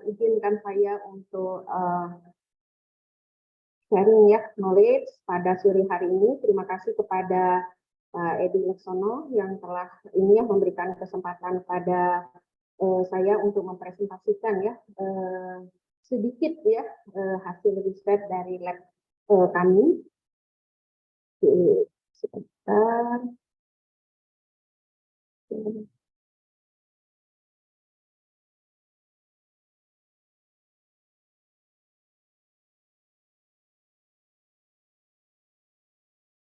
izinkan saya untuk sharing ya knowledge pada sore hari ini. Terima kasih kepada Edi Laksono yang telah ini ya memberikan kesempatan pada saya untuk mempresentasikan ya sedikit ya hasil riset dari lab kami. Sebentar.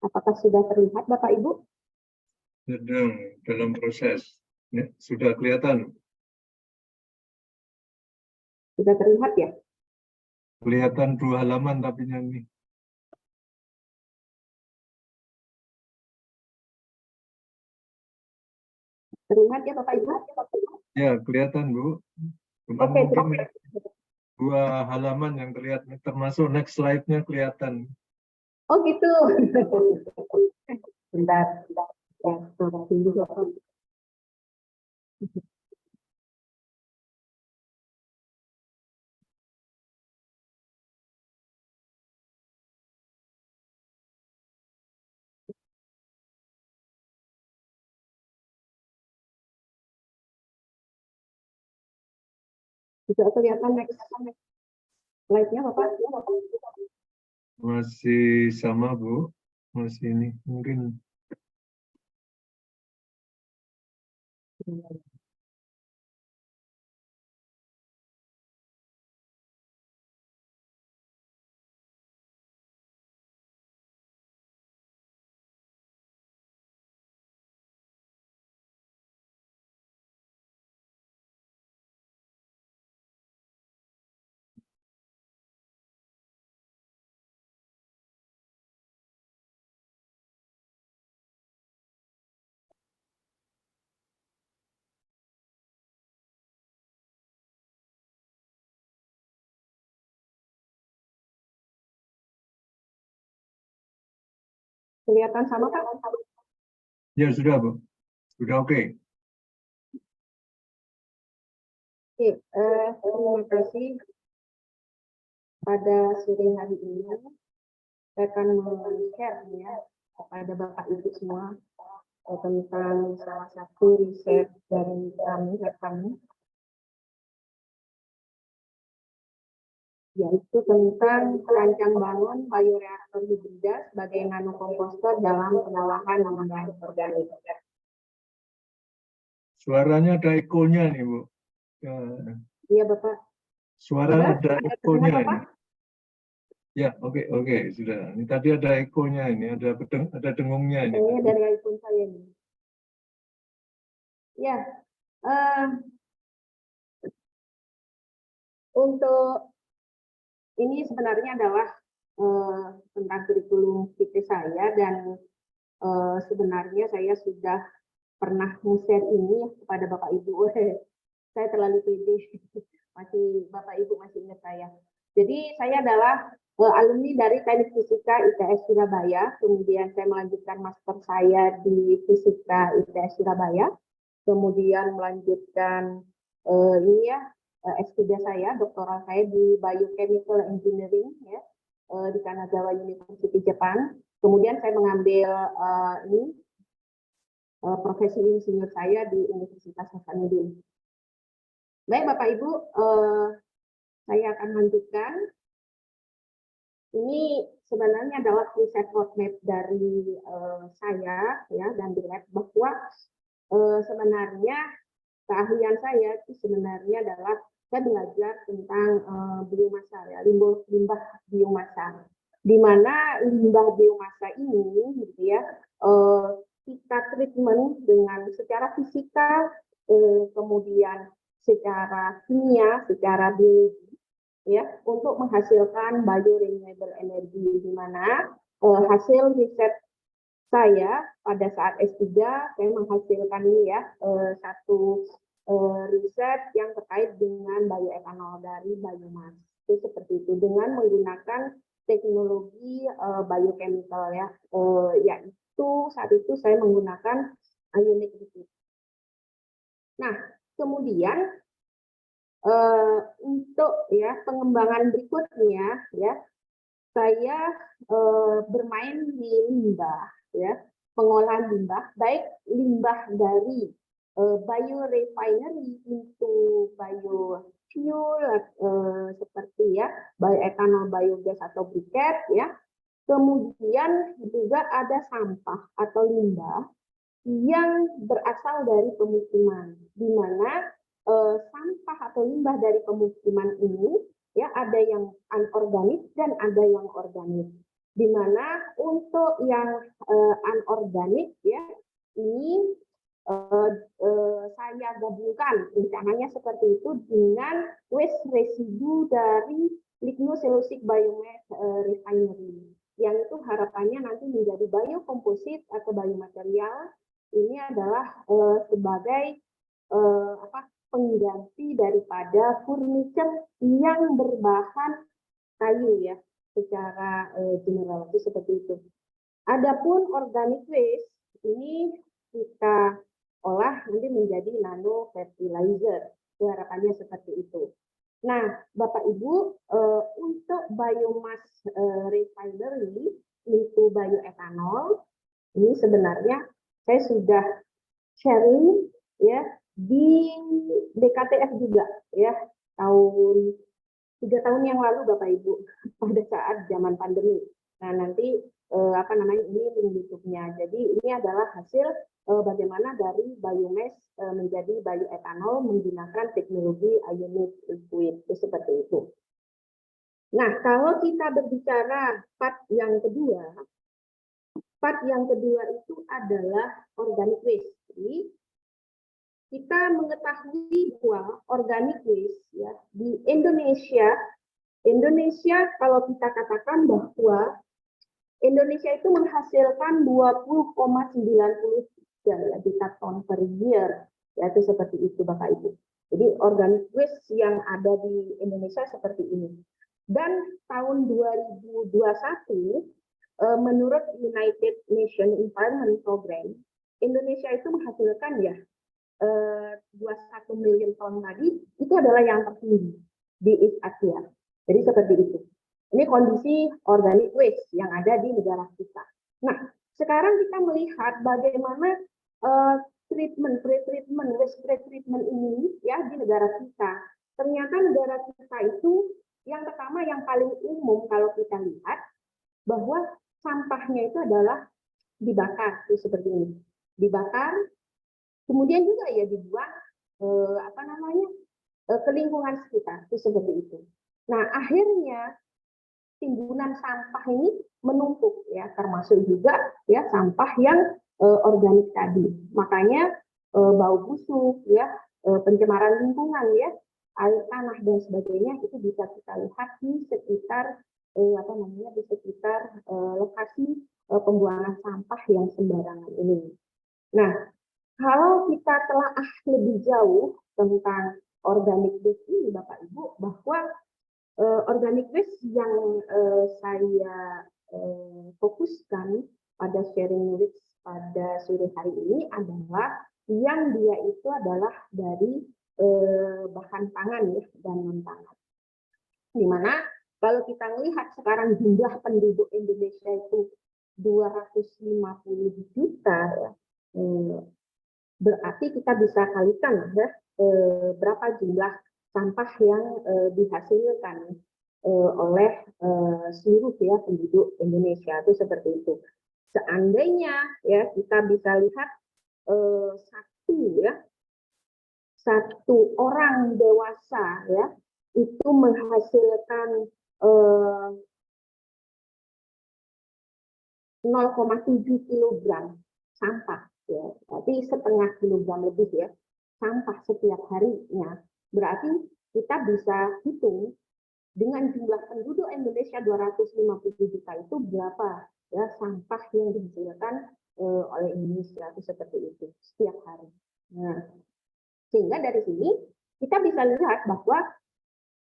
Apakah sudah terlihat Bapak Ibu? Sedang dalam proses. Ya, sudah kelihatan. Sudah terlihat ya? Kelihatan 2 halaman tapi ini. Terlihat ya Bapak Ibu? Ya, kelihatan Bu. Cuman Oke, mungkin 2 halaman yang terlihat, termasuk next slide-nya kelihatan. Oh gitu. Bentar. Ya, tunggu. Bisa kelihatan next slide-nya Bapak? Masih sama Bu. Masih ini mungkin. Kelihatan sama Pak? Ya sudah Bu. Sudah oke. Oke, terima kasih. Pada sore hari ini saya akan share ya kepada Bapak Ibu semua tentang salah satu riset dari kami, yaitu tentang rancang bangun bioreaktor hibrida sebagai nanokomposter dalam pengolahan limbah organik. Suaranya ada ekonya nih Bu. Iya Bapak. Suara ada ekonya Bapak? ini. Ya, oke, sudah. Ini tadi ada ekonya ini, ada dengungnya ini. Kayaknya dari iPhone saya ini. Ya, untuk ini sebenarnya adalah tentang kurikulum fikih saya dan sebenarnya saya sudah pernah share ini kepada Bapak Ibu. Saya terlalu pede, Bapak Ibu masih ingat saya. Jadi saya adalah alumni dari Teknik Fisika ITS Surabaya, kemudian saya melanjutkan master saya di Fisika ITS Surabaya, kemudian melanjutkan ini ya S3 saya, doktoral saya di Biochemical Engineering ya di Kanagawa University Jepang. Kemudian saya mengambil ini profesi insinyur saya di Universitas Hasanuddin. Baik Bapak Ibu, saya akan lanjutkan. Ini sebenarnya adalah riset roadmap dari saya ya dan di lab bahwa sebenarnya keahlian saya itu sebenarnya adalah saya belajar tentang biomasa ya, limbah biomasa. Di mana limbah biomasa ini gitu ya kita treatment dengan secara fisika kemudian secara kimia, secara biologi ya untuk menghasilkan biorenewable energy di mana hasil riset saya pada saat S3 saya menghasilkan ini ya satu riset yang terkait dengan bioetanol dari biomass itu seperti itu dengan menggunakan teknologi biochemical ya yaitu saat itu saya menggunakan ionic liquid. Nah kemudian Untuk ya pengembangan berikutnya ya saya bermain di limbah ya, pengolahan limbah, baik limbah dari biorefinery into biofuel seperti ya bioetanol, biogas atau briket ya. Kemudian juga ada sampah atau limbah yang berasal dari pemukiman, di mana sampah atau limbah dari pemukiman ini ya ada yang anorganik dan ada yang organik. Di mana untuk yang anorganik ya ini saya gabungkan rencananya seperti itu dengan waste residu dari lignocellulosic biomass refinery, yang itu harapannya nanti menjadi biokomposit atau biomaterial. Ini adalah sebagai pengganti daripada furniture yang berbahan kayu ya, secara general seperti itu. Adapun organic waste ini kita olah nanti menjadi nano fertilizer, harapannya seperti itu. Nah, Bapak Ibu, untuk biomass refinery itu bioetanol, ini sebenarnya saya sudah sharing ya di BKTF juga ya tahun 3 tahun yang lalu Bapak Ibu pada saat zaman pandemi. Nah nanti ini link YouTube-nya. Jadi ini adalah hasil bagaimana dari biomass menjadi bioetanol menggunakan teknologi ionic liquid seperti itu. Nah kalau kita berbicara part yang kedua itu adalah organic waste. Jadi, kita mengetahui bahwa organic waste ya di Indonesia kalau kita katakan bahwa Indonesia itu menghasilkan 20,93 juta ton per year, ya itu seperti itu Bapak Ibu. Jadi organic waste yang ada di Indonesia seperti ini. Dan tahun 2021 menurut United Nations Environment Program, Indonesia itu menghasilkan ya 21 miliar ton tadi, itu adalah yang tertinggi di East Asia. Jadi seperti itu. Ini kondisi organic waste yang ada di negara kita. Nah, sekarang kita melihat bagaimana waste pretreatment ini ya di negara kita. Ternyata negara kita itu yang pertama yang paling umum kalau kita lihat bahwa sampahnya itu adalah dibakar, seperti ini. Dibakar, kemudian juga ya dibuang ke lingkungan sekitar, seperti itu. Nah, akhirnya timbunan sampah ini menumpuk ya, termasuk juga ya sampah yang organik tadi. Makanya bau busuk ya, pencemaran lingkungan ya, air tanah dan sebagainya itu bisa kita lihat di sekitar lokasi pembuangan sampah yang sembarangan ini. Nah, kalau kita telah lebih jauh tentang organic waste ini, Bapak Ibu, bahwa organic waste yang saya fokuskan pada sharing waste pada sore hari ini adalah yang dia itu adalah dari bahan pangan ya, dan non pangan. Dimana kalau kita melihat sekarang jumlah penduduk Indonesia itu 250 juta ya, berarti kita bisa kalikan ya berapa jumlah sampah yang dihasilkan oleh seluruh ya penduduk Indonesia, itu seperti itu. Seandainya ya kita bisa lihat satu orang dewasa ya itu menghasilkan 0,7 kilogram sampah ya, berarti setengah kilogram lebih ya sampah setiap harinya. Berarti kita bisa hitung dengan jumlah penduduk Indonesia 250 juta itu berapa ya sampah yang dihasilkan oleh Indonesia, itu seperti itu setiap hari. Nah, sehingga dari sini kita bisa lihat bahwa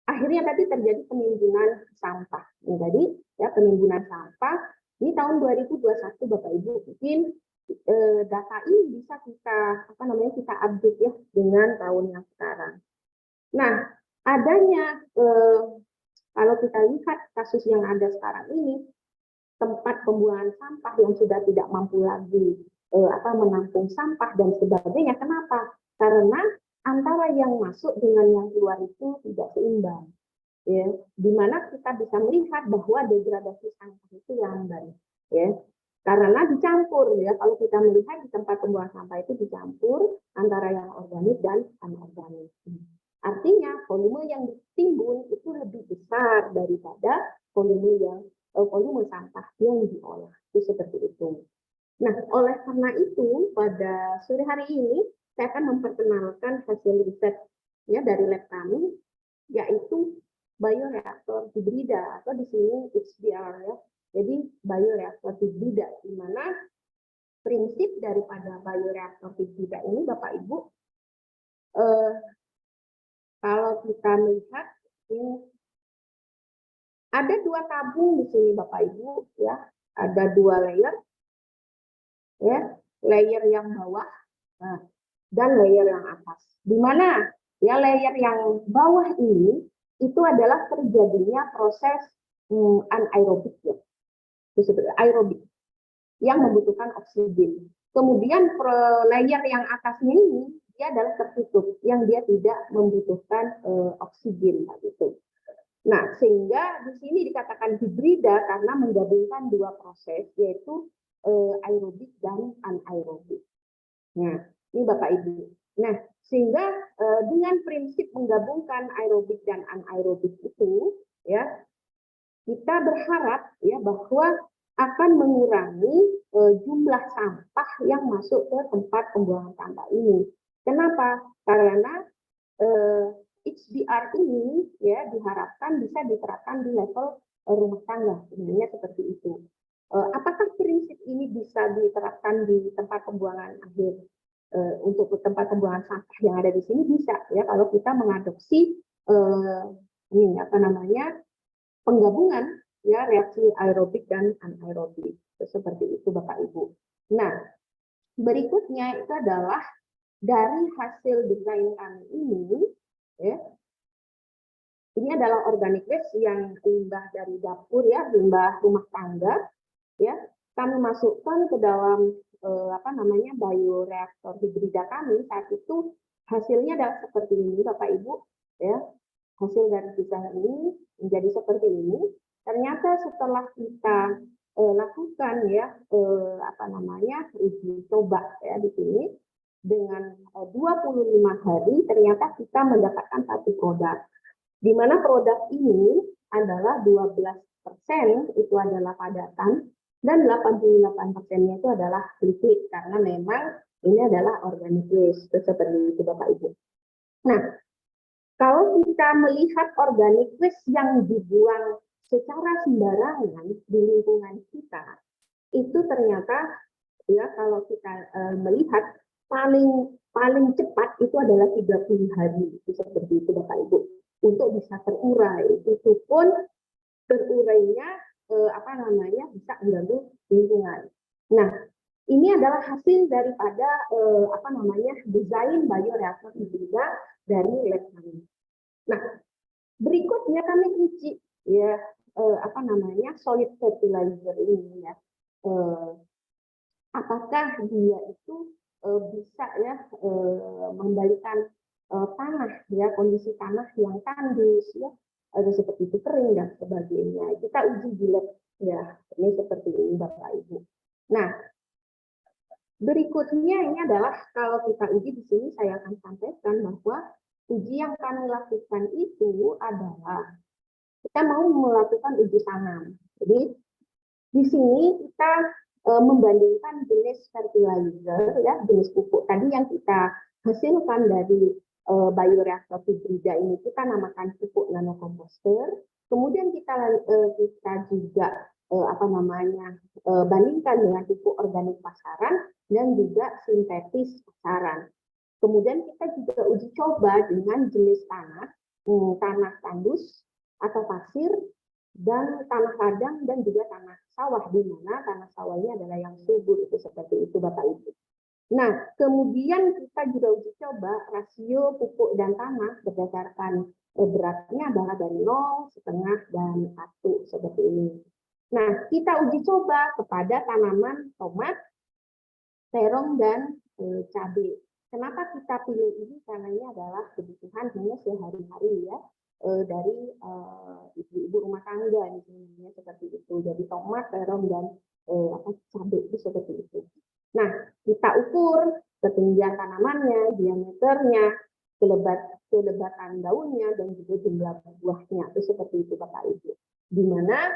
akhirnya tadi terjadi penimbunan sampah. Jadi ya penimbunan sampah di tahun 2021 Bapak Ibu, mungkin data ini bisa kita kita update ya dengan tahun yang sekarang. Nah, adanya kalau kita lihat kasus yang ada sekarang ini, tempat pembuangan sampah yang sudah tidak mampu lagi menampung sampah dan sebagainya. Kenapa? Karena antara yang masuk dengan yang keluar itu tidak seimbang. Ya, di mana kita bisa melihat bahwa degradasi sampah itu lamban. Ya, karena dicampur ya. Kalau kita melihat di tempat pembuangan sampah itu dicampur antara yang organik dan anorganik. Artinya volume yang ditimbun itu lebih besar daripada volume sampah yang diolah. Itu seperti itu. Nah, oleh karena itu pada sore hari ini saya akan memperkenalkan hasil riset ya dari lab kami, yaitu bioreaktor hibrida atau di sini HBR ya. Jadi bioreaktor hibrida, di mana prinsip daripada bioreaktor hibrida ini Bapak Ibu, kalau kita melihat ini ada dua tabung di sini Bapak Ibu ya, ada dua layer ya, layer yang bawah dan layer yang atas. Di mana ya layer yang bawah ini itu adalah terjadinya proses anaerobik ya, aerobik yang membutuhkan oksigen. Kemudian layer yang atasnya ini dia adalah tertutup yang dia tidak membutuhkan oksigen gitu. Nah, sehingga di sini dikatakan hibrida karena menggabungkan dua proses, yaitu aerobik dan anaerobik. Nah, ini Bapak Ibu. Nah, sehingga dengan prinsip menggabungkan aerobik dan anaerobik itu, ya, kita berharap ya bahwa akan mengurangi jumlah sampah yang masuk ke tempat pembuangan sampah ini. Kenapa? Karena HDR ini ya diharapkan bisa diterapkan di level rumah tangga, sebenarnya seperti itu. Apakah prinsip ini bisa diterapkan di tempat pembuangan akhir untuk tempat pembuangan sampah yang ada di sini? Bisa ya kalau kita mengadopsi penggabungan ya reaksi aerobik dan anaerobik seperti itu Bapak Ibu. Nah, berikutnya itu adalah dari hasil desain kami ini ya. Ini adalah organic waste yang limbah dari dapur ya, limbah rumah tangga ya. Kami masukkan ke dalam bioreaktor hibrida kami. Saat itu hasilnya adalah seperti ini Bapak Ibu ya. Hasil dari desain ini menjadi seperti ini. Ternyata setelah kita lakukan ya uji coba ya di sini dengan 25 hari, ternyata kita mendapatkan satu produk, di mana produk ini adalah 12% itu adalah padatan dan 88%-nya itu adalah liquid, karena memang ini adalah organic waste seperti itu Bapak Ibu. Nah, kalau kita melihat organic waste yang dibuang secara sembarangan di lingkungan kita, itu ternyata ya kalau kita melihat paling cepat itu adalah 30 hari, itu seperti itu Bapak Ibu, untuk bisa terurai. Itu pun terurainya bisa mengganggu lingkungan. Nah, ini adalah hasil daripada desain bioreaktor hibrida dari lab kami. Nah, berikutnya kami uji ya solid fertilizer ini ya. Apakah dia itu bisa ya membalikan tanah ya, kondisi tanah yang tandus ya, seperti itu kering dan sebagainya. Kita uji di lab ya, ini seperti ini Bapak Ibu. Nah, berikutnya ini adalah kalau kita uji di sini saya akan sampaikan bahwa uji yang kami lakukan itu adalah kita mau melakukan uji tanam. Jadi di sini kita membandingkan jenis fertilizer ya, jenis pupuk tadi yang kita hasilkan dari bioreaktor hibrida ini kita namakan pupuk nanokomposter. Kemudian kita juga bandingkan dengan pupuk organik pasaran dan juga sintetis pasaran. Kemudian kita juga uji coba dengan jenis tanah tandus atau pasir, dan tanah ladang dan juga tanah sawah, di mana tanah sawah ini adalah yang subur, itu seperti itu Bapak Ibu. Nah, kemudian kita juga uji coba rasio pupuk dan tanah berdasarkan beratnya adalah dari 0, setengah, dan 1 seperti ini. Nah, kita uji coba kepada tanaman tomat, terong, dan cabai. Kenapa kita pilih ini? Karena ini adalah kebutuhan hanya sehari-hari ya dari ibu-ibu rumah tangga misalnya seperti itu. Jadi tomat, terong, dan cabai itu seperti itu. Nah, kita ukur ketinggian tanamannya, diameternya, kelebatan daunnya, dan juga jumlah buahnya. Itu seperti itu Bapak Ibu. Di mana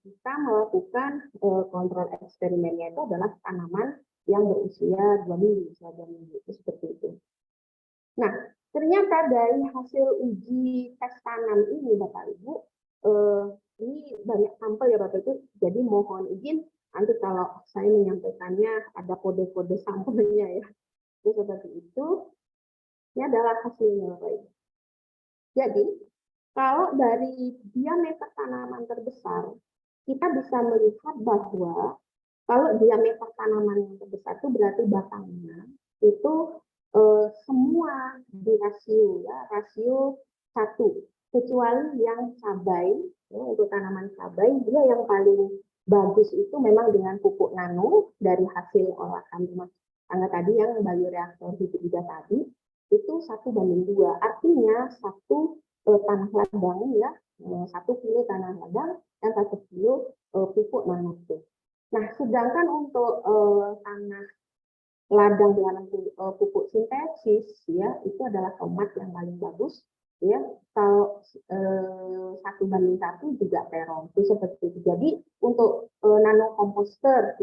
kita melakukan kontrol eksperimennya itu adalah tanaman yang berusia 2 minggu, itu seperti itu. Nah, ternyata dari hasil uji tes tanam ini, Bapak Ibu, ini banyak sampel ya Bapak Ibu, jadi mohon izin nanti kalau saya menyampaikannya ada kode-kode sampelnya ya. Itu seperti itu. Ini adalah hasilnya Bapak Ibu. Jadi, kalau dari diameter tanaman terbesar, kita bisa melihat bahwa kalau diameter tanaman yang terbesar itu berarti batangnya itu semua di rasio ya, rasio 1, kecuali yang cabai ya, untuk tanaman cabai dia yang paling bagus itu memang dengan pupuk nano dari hasil olahan rumah tangga tadi yang bioreaktor hibrida tadi itu 1:2, artinya 1 tanah ladang ya, 1 kilo tanah ladang dan 1 kilo pupuk nano. Nah, sedangkan untuk tanah ladang dengan pupuk sintesis ya itu adalah tomat yang paling bagus ya. Kalau 1:1 juga terong itu seperti itu. Jadi untuk nano komposter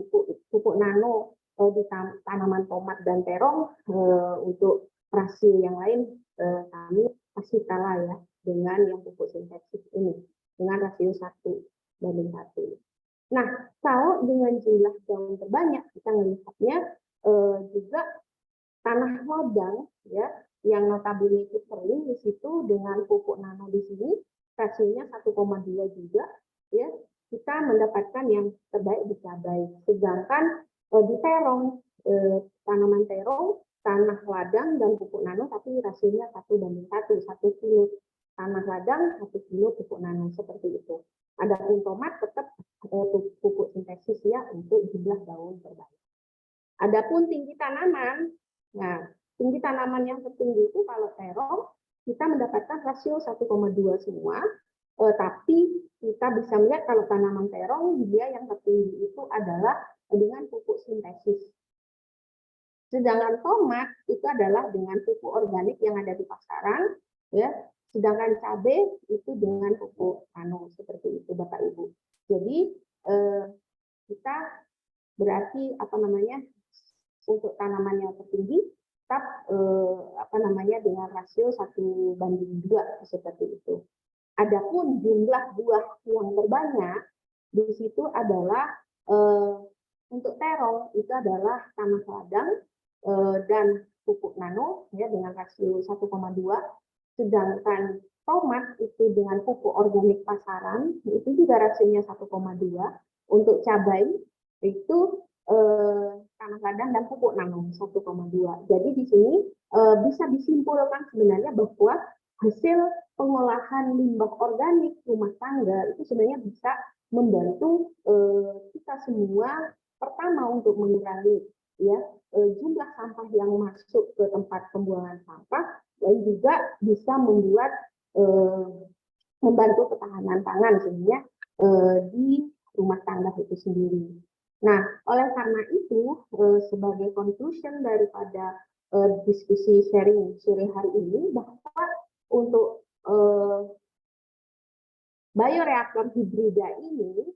pupuk nano di tanaman tomat dan terong untuk rasio yang lain kami masih kalah ya dengan yang pupuk sintesis ini dengan rasio 1:1. Nah, kalau dengan jumlah daun terbanyak kita melihatnya juga tanah ladang ya yang notabene itu perlu di situ dengan pupuk nano di sini rasionya 1,2 juga ya kita mendapatkan yang terbaik di cabai. Sedangkan di terong tanaman terong tanah ladang dan pupuk nano tapi rasionya 1:1, 1 kilo tanah ladang 1 kilo pupuk nano seperti itu. Adapun tomat tetap pupuk sintesis ya untuk jumlah daun terbaik. Adapun tinggi tanaman, nah tinggi tanaman yang tertinggi itu kalau terong kita mendapatkan rasio 1,2 semua, tapi kita bisa melihat kalau tanaman terong dia yang tertinggi itu adalah dengan pupuk sintesis. Sedangkan tomat itu adalah dengan pupuk organik yang ada di pasaran, ya. Sedangkan cabai itu dengan pupuk nano seperti itu Bapak Ibu. Jadi kita berarti untuk tanaman yang tertinggi tetap dengan rasio 1:2 seperti itu. Adapun jumlah buah yang terbanyak di situ adalah untuk terong itu adalah tanah ladang dan pupuk nano ya dengan rasio 1,2. Sedangkan tomat itu dengan pupuk organik pasaran itu juga rasionya 1,2. Untuk cabai itu tanah ladang dan pupuk nano 1,2. Jadi di sini bisa disimpulkan sebenarnya bahwa hasil pengolahan limbah organik rumah tangga itu sebenarnya bisa membantu kita semua pertama untuk mengurangi ya jumlah sampah yang masuk ke tempat pembuangan sampah dan juga bisa membuat membantu ketahanan pangan sebenarnya di rumah tangga itu sendiri. Nah, oleh karena itu sebagai conclusion daripada diskusi sharing sore hari ini bahwa untuk bioreaktor hibrida ini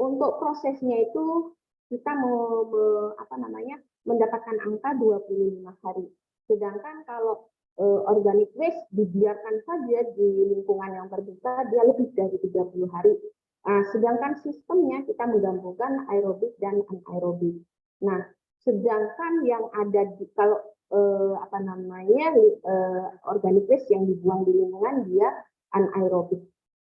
untuk prosesnya itu kita mendapatkan angka 25 hari. Sedangkan kalau organic waste dibiarkan saja di lingkungan yang terbuka dia lebih dari 30 hari. Sedangkan sistemnya kita menggabungkan aerobik dan anaerobik. Nah, sedangkan yang ada di kalau organic waste yang dibuang di lingkungan dia anaerobik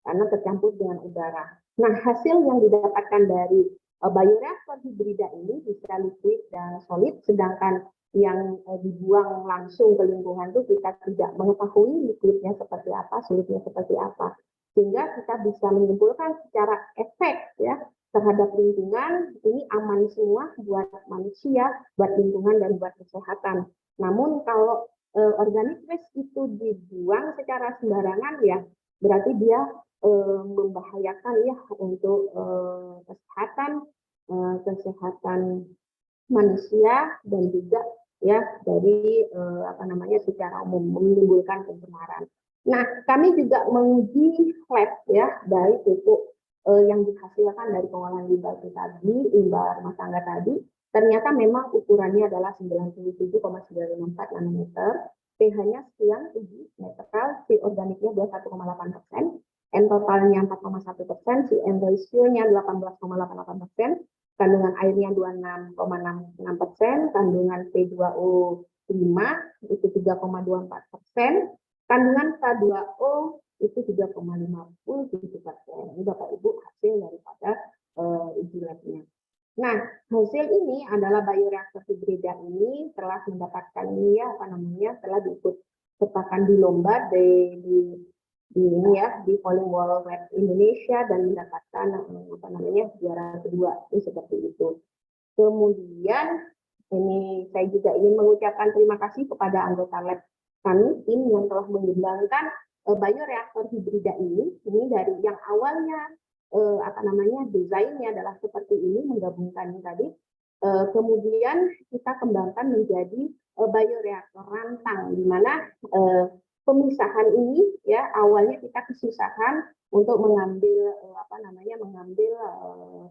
karena tercampur dengan udara. Nah, hasil yang didapatkan dari bioreaktor hibrida ini bisa liquid dan solid, sedangkan yang dibuang langsung ke lingkungan itu kita tidak mengetahui liquidnya seperti apa, solidnya seperti apa, sehingga kita bisa menyimpulkan secara efek ya terhadap lingkungan ini aman semua buat manusia, buat lingkungan dan buat kesehatan. Namun kalau organic waste itu dibuang secara sembarangan ya berarti dia membahayakan ya untuk kesehatan manusia dan juga ya dari secara umum menimbulkan pencemaran. Nah, kami juga menguji lab ya dari pupuk yang dihasilkan dari pengolahan limbah itu tadi, limbah rumah tangga tadi, ternyata memang ukurannya adalah 97,954 nanometer, pH-nya sekian, tinggi, netral, si organiknya 21,8%, N totalnya 4,1%, si N ratio-nya 18,88%, kandungan airnya 26,66%, kandungan P2O 5 itu 3,24%, kandungan K2O itu 3,57%. Ini Bapak Ibu hasil daripada uji labnya. Nah, hasil ini adalah bioreaktor hibrida ini telah mendapatkan telah diikut sertakan di lomba di Polling Wall Lab Indonesia dan mendapatkan juara kedua itu seperti itu. Kemudian ini saya juga ingin mengucapkan terima kasih kepada anggota lab kami tim yang telah mengembangkan bioreaktor hibrida ini dari yang awalnya desainnya adalah seperti ini menggabungkan tadi, kemudian kita kembangkan menjadi bioreaktor rantang di mana pemisahan ini ya awalnya kita kesusahan untuk mengambil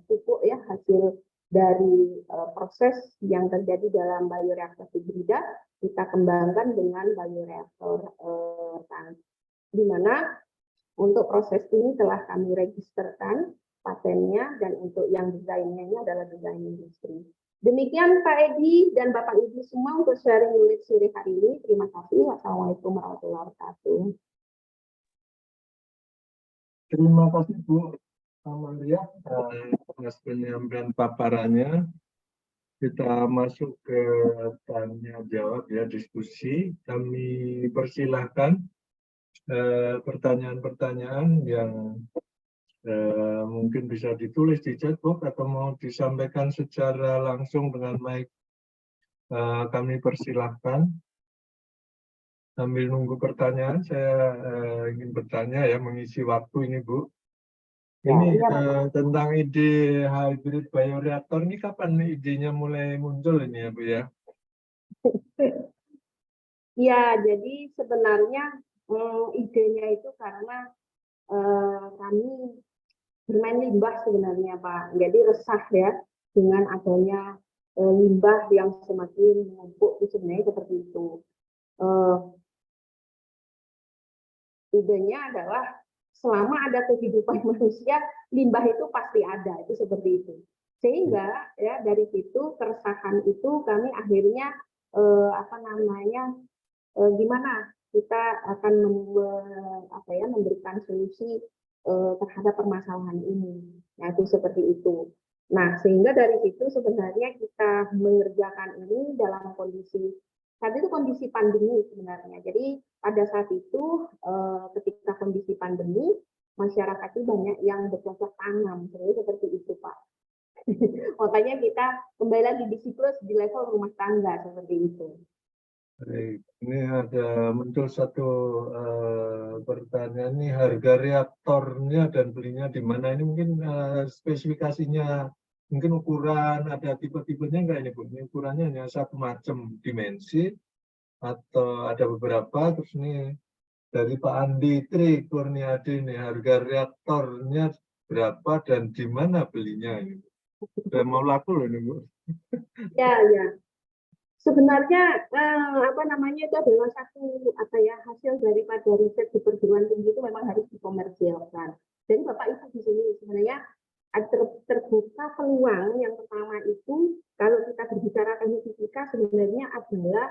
pupuk ya hasil dari proses yang terjadi dalam bioreaktor hibrida kita kembangkan dengan bioreaktor rantang, di mana untuk proses ini telah kami registerkan patennya dan untuk yang desainnya ini adalah desain industri. Demikian Pak Edi dan Bapak Ibu semua untuk sharing sore hari ini. Terima kasih. Wassalamualaikum warahmatullahi wabarakatuh. Terima kasih Bu Amalia atas penyampaian paparannya. Kita masuk ke tanya jawab ya, diskusi. Kami persilahkan pertanyaan-pertanyaan yang mungkin bisa ditulis di chatbox atau mau disampaikan secara langsung dengan mic. Kami persilahkan. Sambil nunggu pertanyaan, saya ingin bertanya ya, mengisi waktu ini Bu. Ini tentang ide hybrid bioreaktor ini kapan idenya mulai muncul ini ya Bu ya? Ya, jadi sebenarnya idenya itu karena kami bermain limbah sebenarnya Pak. Jadi resah ya dengan adanya limbah yang semakin menumpuk itu sebenarnya seperti itu. Idenya adalah selama ada kehidupan manusia, limbah itu pasti ada, itu seperti itu. Sehingga ya dari situ keresahan itu kami akhirnya gimana kita akan memberikan solusi terhadap permasalahan ini. Nah, itu seperti itu. Nah, sehingga dari situ sebenarnya kita mengerjakan ini dalam kondisi saat itu kondisi pandemi sebenarnya. Jadi pada saat itu ketika kondisi pandemi, masyarakat itu banyak yang bercocok tanam, seperti itu Pak. Makanya kita kembali lagi di siklus di level rumah tangga seperti itu. Baik, ini ada muncul satu pertanyaan nih, harga reaktornya dan belinya di mana? Ini mungkin spesifikasinya, mungkin ukuran, ada tipe-tipenya enggak ini Bu? Ini ukurannya hanya satu macam dimensi atau ada beberapa? Terus ini dari Pak Andi Tri Kurniadi nih, harga reaktornya berapa dan di mana belinya ini? Sudah mau laku loh ini Bu. Ya. Sebenarnya itu adalah satu hasil daripada riset di perguruan tinggi itu memang harus dikomersialkan. Jadi Bapak Ibu di sini sebenarnya terbuka peluang yang pertama itu kalau kita berbicara teknik fisika sebenarnya adalah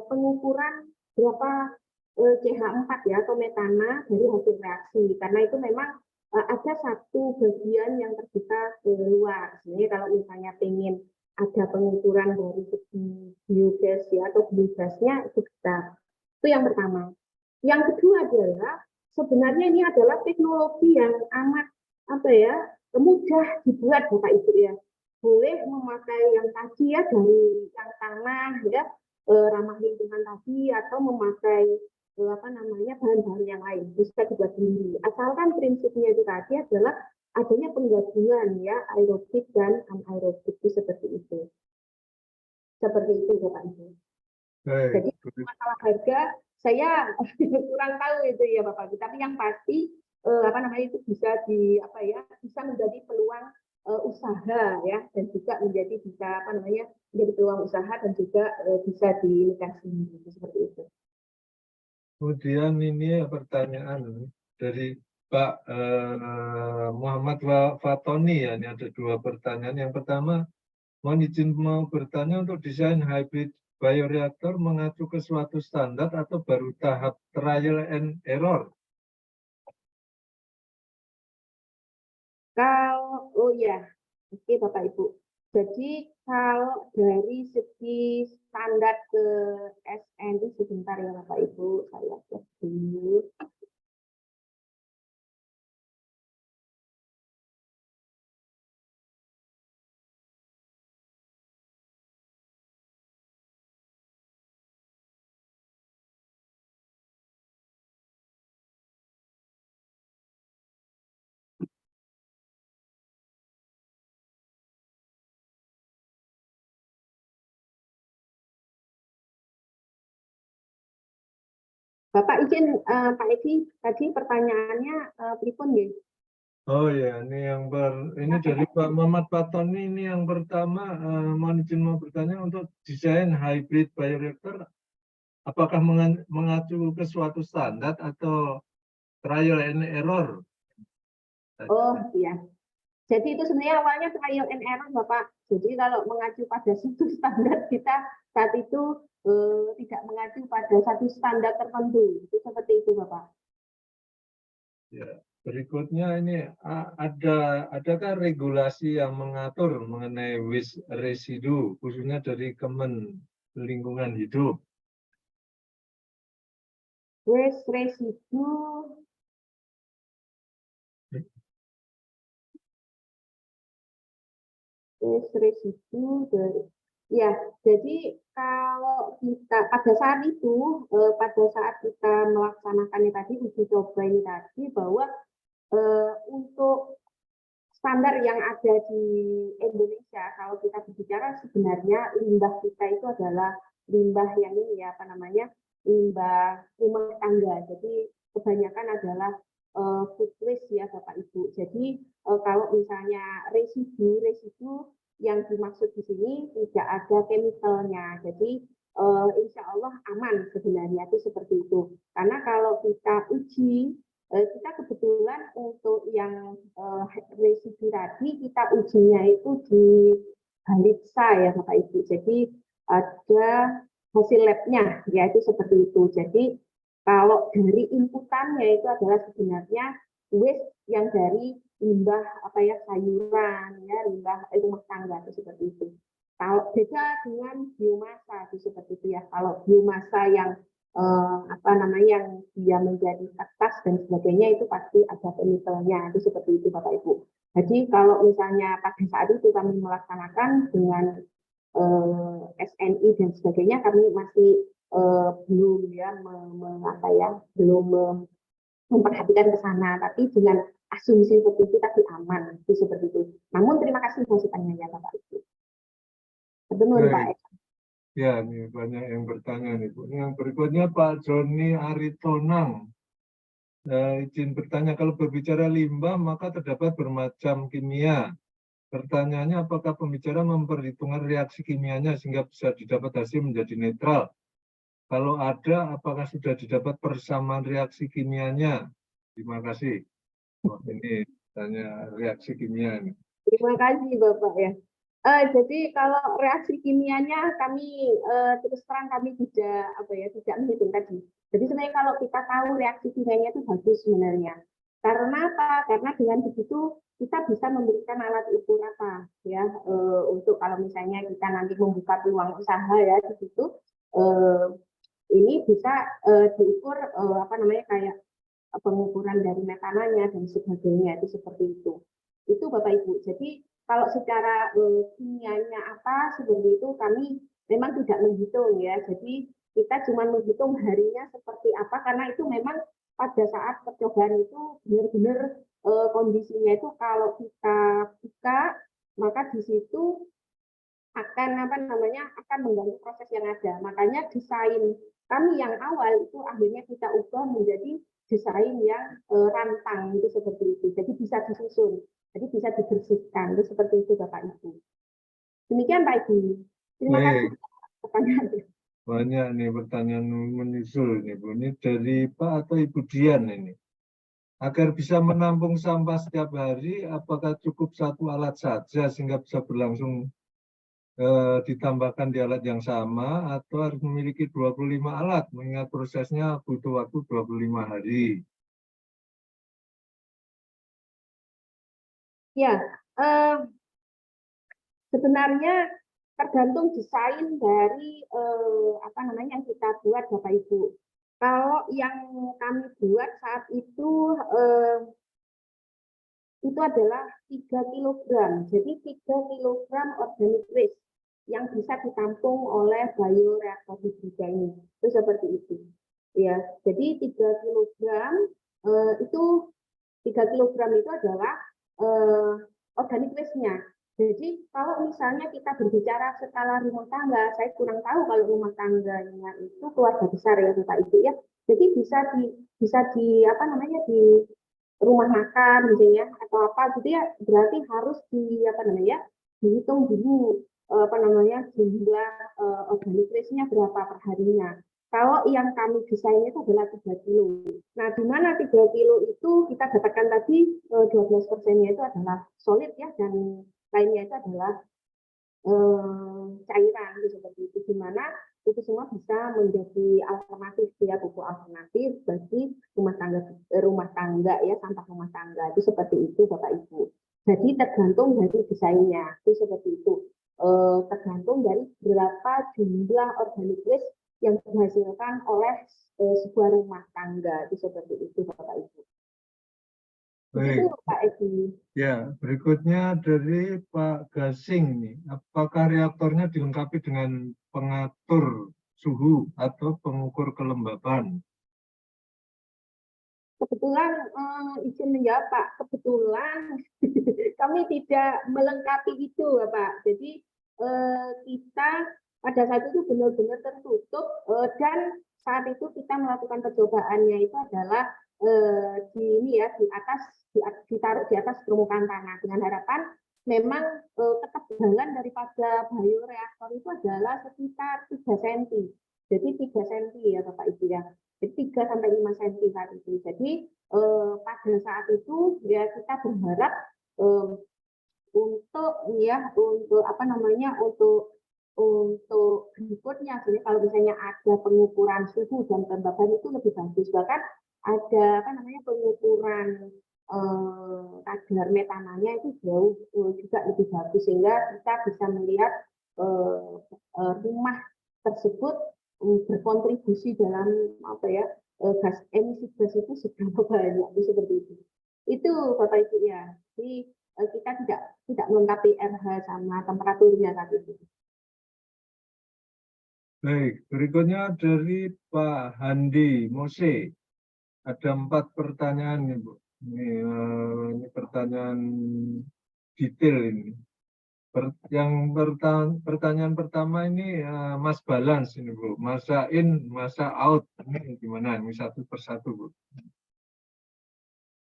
pengukuran berapa CH4 ya atau metana dari hasil reaksi, karena itu memang ada satu bagian yang terbuka keluar. Sebenarnya kalau misalnya pengen ada pengukuran dari segi biogas ya atau biogasnya itu bisa. Itu yang pertama. Yang kedua adalah sebenarnya ini adalah teknologi yang amat mudah dibuat Bapak Ibu ya. Boleh memakai yang tadi ya dari yang tanah ya ramah lingkungan tadi atau memakai bahan-bahan yang lain bisa dibuat sendiri. Asalkan prinsipnya itu tadi adalah adanya penggabungan ya aerobik dan anaerobik itu seperti itu. Seperti itu Bapak Ibu. Jadi masalah harga saya kurang tahu itu ya Bapak Ibu. Tapi yang pasti itu bisa bisa menjadi peluang usaha ya dan juga menjadi peluang usaha dan juga bisa dinikah sendiri seperti itu. Kemudian ini pertanyaan dari Pak Muhammad Fatoni ya. Ini ada 2 pertanyaan. Yang pertama, mohon izin mau bertanya untuk desain hybrid bioreaktor mengacu ke suatu standar atau baru tahap trial and error? Oke Bapak Ibu. Jadi kalau dari segi standar ke SNI sebentar ya Bapak Ibu, saya cek dulu. Bapak izin Pak Edi, tadi pertanyaannya pripun ya? Oh ya, ini dari Pak Muhammad Fatoni. Ini yang pertama, mohon izin mau bertanya untuk desain hybrid bioreactor, apakah mengacu ke suatu standar atau trial and error? Oh iya. Jadi itu sebenarnya awalnya trial and error Bapak. Jadi kalau mengacu pada satu standar kita saat itu tidak mengacu pada satu standar tertentu. Itu seperti itu Bapak. Ya, berikutnya ini adakah regulasi yang mengatur mengenai waste residu khususnya dari Kemen Lingkungan Hidup? Waste residu dari ya, jadi kalau kita pada saat itu pada saat kita melaksanakannya tadi uji coba ini tadi bahwa untuk standar yang ada di Indonesia kalau kita berbicara sebenarnya limbah kita itu adalah limbah yang ini ya limbah rumah tangga. Jadi kebanyakan adalah food waste ya Bapak Ibu. Jadi kalau misalnya residu yang dimaksud di sini tidak ada chemicalnya. Jadi insya Allah aman sebenarnya itu seperti itu. Karena kalau kita uji kita kebetulan untuk yang residu tadi kita ujinya itu di Halitsa ya Bapak Ibu. Jadi ada hasil labnya yaitu seperti itu. Jadi kalau dari inputannya itu adalah sebenarnya waste yang dari limbah sayuran ya limbah rumah tangga itu seperti itu. Kalau beda dengan biomasa itu seperti itu ya. Kalau biomasa yang yang dia menjadi kertas dan sebagainya itu pasti ada chemicalnya itu seperti itu Bapak Ibu. Jadi kalau misalnya pada saat itu kami melaksanakan dengan SNI dan sebagainya kami masih belum memperhatikan ke sana, tapi dengan asumsi seperti itu tadi aman itu seperti itu. Namun terima kasih masukannya ya Bapak Ibu. Betul Pak. Ya, ini banyak yang bertanya nih Bu. Yang berikutnya Pak Joni Aritonang. Izin bertanya, kalau berbicara limbah maka terdapat bermacam kimia. Pertanyaannya, apakah pembicara memperhitungkan reaksi kimianya sehingga bisa didapat hasil menjadi netral? Kalau ada, apakah sudah didapat persamaan reaksi kimianya? Terima kasih. Ini tanya reaksi kimia ini. Terima kasih Bapak ya. Jadi kalau reaksi kimianya kami terus terang kami tidak menghitung tadi. Jadi sebenarnya kalau kita tahu reaksi kimianya itu bagus sebenarnya. Karena apa? Karena dengan begitu kita bisa memberikan alat ukur apa ya untuk kalau misalnya kita nanti membuka peluang usaha ya di situ ini bisa diukur apa namanya kayak pengukuran dari metananya dan sebagainya itu seperti itu Bapak Ibu. Jadi kalau secara kimianya apa seperti itu kami memang tidak menghitung ya. Jadi kita cuma menghitung harinya seperti apa karena itu memang pada saat percobaan itu benar-benar kondisinya itu kalau kita buka maka di situ akan apa namanya akan mengganggu proses yang ada. Makanya desain kami yang awal itu akhirnya kita ubah menjadi desain yang rantang itu seperti itu. Jadi bisa disusun, jadi bisa dibersihkan itu seperti itu Bapak Ibu. Demikian Pak Ibu. Terima kasih pertanyaannya. Banyak nih pertanyaan menyusul nih Bu. Ini dari Pak atau Ibu Dian ini. Agar bisa menampung sampah setiap hari, apakah cukup satu alat saja sehingga bisa berlangsung ditambahkan di alat yang sama atau harus memiliki 25 alat mengingat prosesnya butuh waktu 25 hari? Ya, sebenarnya tergantung desain dari apa namanya yang kita buat Bapak Ibu. Kalau yang kami buat saat itu adalah 3 kilogram. Jadi 3 kilogram organic waste yang bisa ditampung oleh bioreaktor hibrida ini. Itu seperti itu. Ya, jadi 3 kilogram itu 3 kilogram itu adalah organic waste-nya. Jadi kalau misalnya kita berbicara skala rumah tangga, saya kurang tahu kalau rumah tangganya itu keluarga besar ya Bapak Ibu ya. Jadi bisa di apa namanya di rumah makan gitu ya atau apa gitu ya berarti harus di apa namanya dihitung dulu apa namanya jumlah organic waste-nya berapa per harinya. Kalau yang kami desain itu adalah 3 kilo. Nah, di mana 3 kilo itu kita dapatkan tadi 12%-nya itu adalah solid ya dan lainnya itu adalah cairan gitu, seperti itu, di mana itu semua bisa menjadi alternatif ya pupuk alternatif bagi rumah tangga ya sampah rumah tangga itu seperti itu Bapak Ibu. Jadi tergantung dari desainnya itu seperti itu. Tergantung dari berapa jumlah organic waste yang dihasilkan oleh sebuah rumah tangga itu seperti itu Bapak Ibu. Baik. Itu Pak Edi. Ya, berikutnya dari Pak Gasing nih. Apakah reaktornya dilengkapi dengan pengatur suhu atau pengukur kelembapan? Kebetulan izin menjawab Pak, kebetulan kami tidak melengkapi itu Pak. Jadi kita pada saat itu benar-benar tertutup dan saat itu kita melakukan percobaannya itu adalah di ini ya di atas ditaruh di atas permukaan tanah dengan harapan memang ketebalan daripada bioreaktor itu adalah sekitar 3 cm. Jadi 3 cm ya Bapak Ibu ya. Jadi 3 sampai 5 cm saat itu. Jadi pada saat itu ya kita berharap untuk ya untuk apa namanya untuk berikutnya jadi kalau misalnya ada pengukuran suhu dan kelembaban itu lebih bagus bahkan ada apa namanya pengukuran kadar metananya itu jauh juga lebih bagus sehingga kita bisa melihat rumah tersebut berkontribusi dalam apa ya emisi gas itu seberapa banyak itu seperti itu Bapak Ibu ya. Jadi kita tidak melengkapi RH sama temperaturnya saat itu. Baik, berikutnya dari Pak Handi Mose. Ada 4 pertanyaan nih Bu. Ini pertanyaan detail ini. Pertanyaan pertama ini Mas Balance ini Bu. Masa in, masa out. Ini gimana? Ini satu persatu Bu.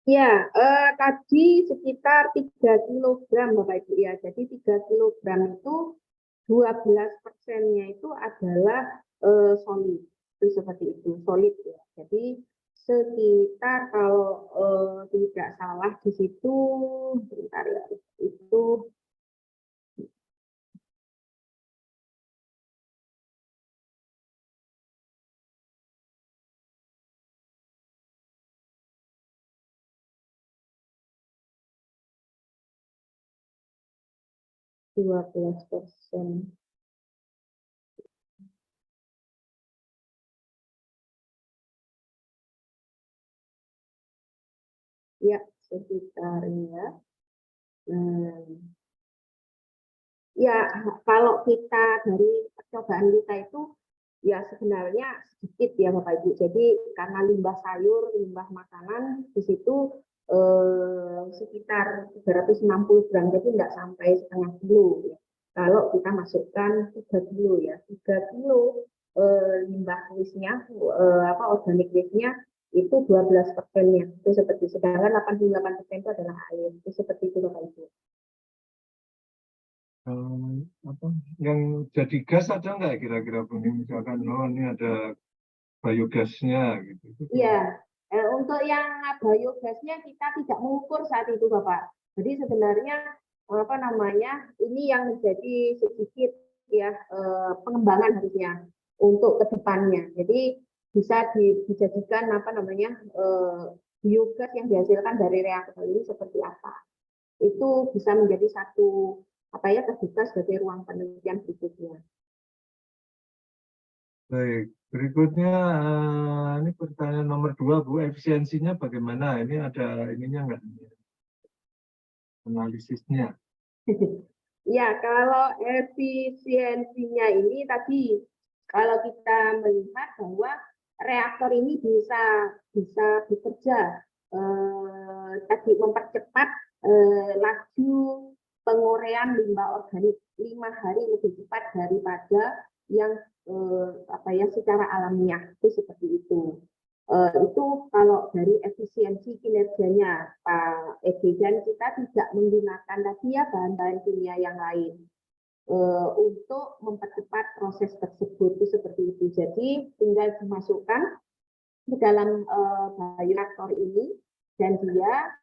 Ya, tadi sekitar 3 kilogram Bapak Ibu ya. Jadi 3 kilogram itu 12%-nya itu adalah solid. Itu seperti itu, solid ya. Jadi sekitar kalau tidak salah di situ, bentar ya, itu 12%. Ya, sekitarnya. Ya, kalau kita dari percobaan kita itu ya sebenarnya sedikit ya Bapak Ibu. Jadi karena limbah sayur, limbah makanan di situ sekitar 360 gram, jadi tidak sampai setengah kilo. Ya. Kalau kita masukkan 3 kilo ya, 3 kilo limbah waste-nya, organic waste-nya itu 12%-nya. Itu seperti, sedangkan 88% itu adalah air. Itu seperti itu Bapak Ibu. Yang jadi gas ada nggak kira-kira Buni? Misalkan ini ada biogasnya gitu. Iya, untuk yang biogasnya kita tidak mengukur saat itu Bapak. Jadi sebenarnya ini yang menjadi sedikit ya pengembangan harusnya untuk kedepannya. Jadi bisa dijadikan biogas yang dihasilkan dari reaktor ini seperti apa. Itu bisa menjadi satu terbuka sebagai ruang penelitian berikutnya. Baik, berikutnya ini pertanyaan nomor 2 Bu, efisiensinya bagaimana? Ini ada ininya nggak? Analisisnya. Ya, kalau efisiensinya ini tadi kalau kita melihat bahwa reaktor ini bisa bekerja tadi mempercepat laju penguraian limbah organik 5 hari lebih cepat daripada yang secara alamiah, itu seperti itu. Itu kalau dari efisiensi kinerjanya Pak Edi, dan kita tidak menggunakan tadi ya bahan-bahan kimia yang lain untuk mempercepat proses tersebut, itu seperti itu. Jadi tinggal dimasukkan ke dalam bioreaktor ini dan dia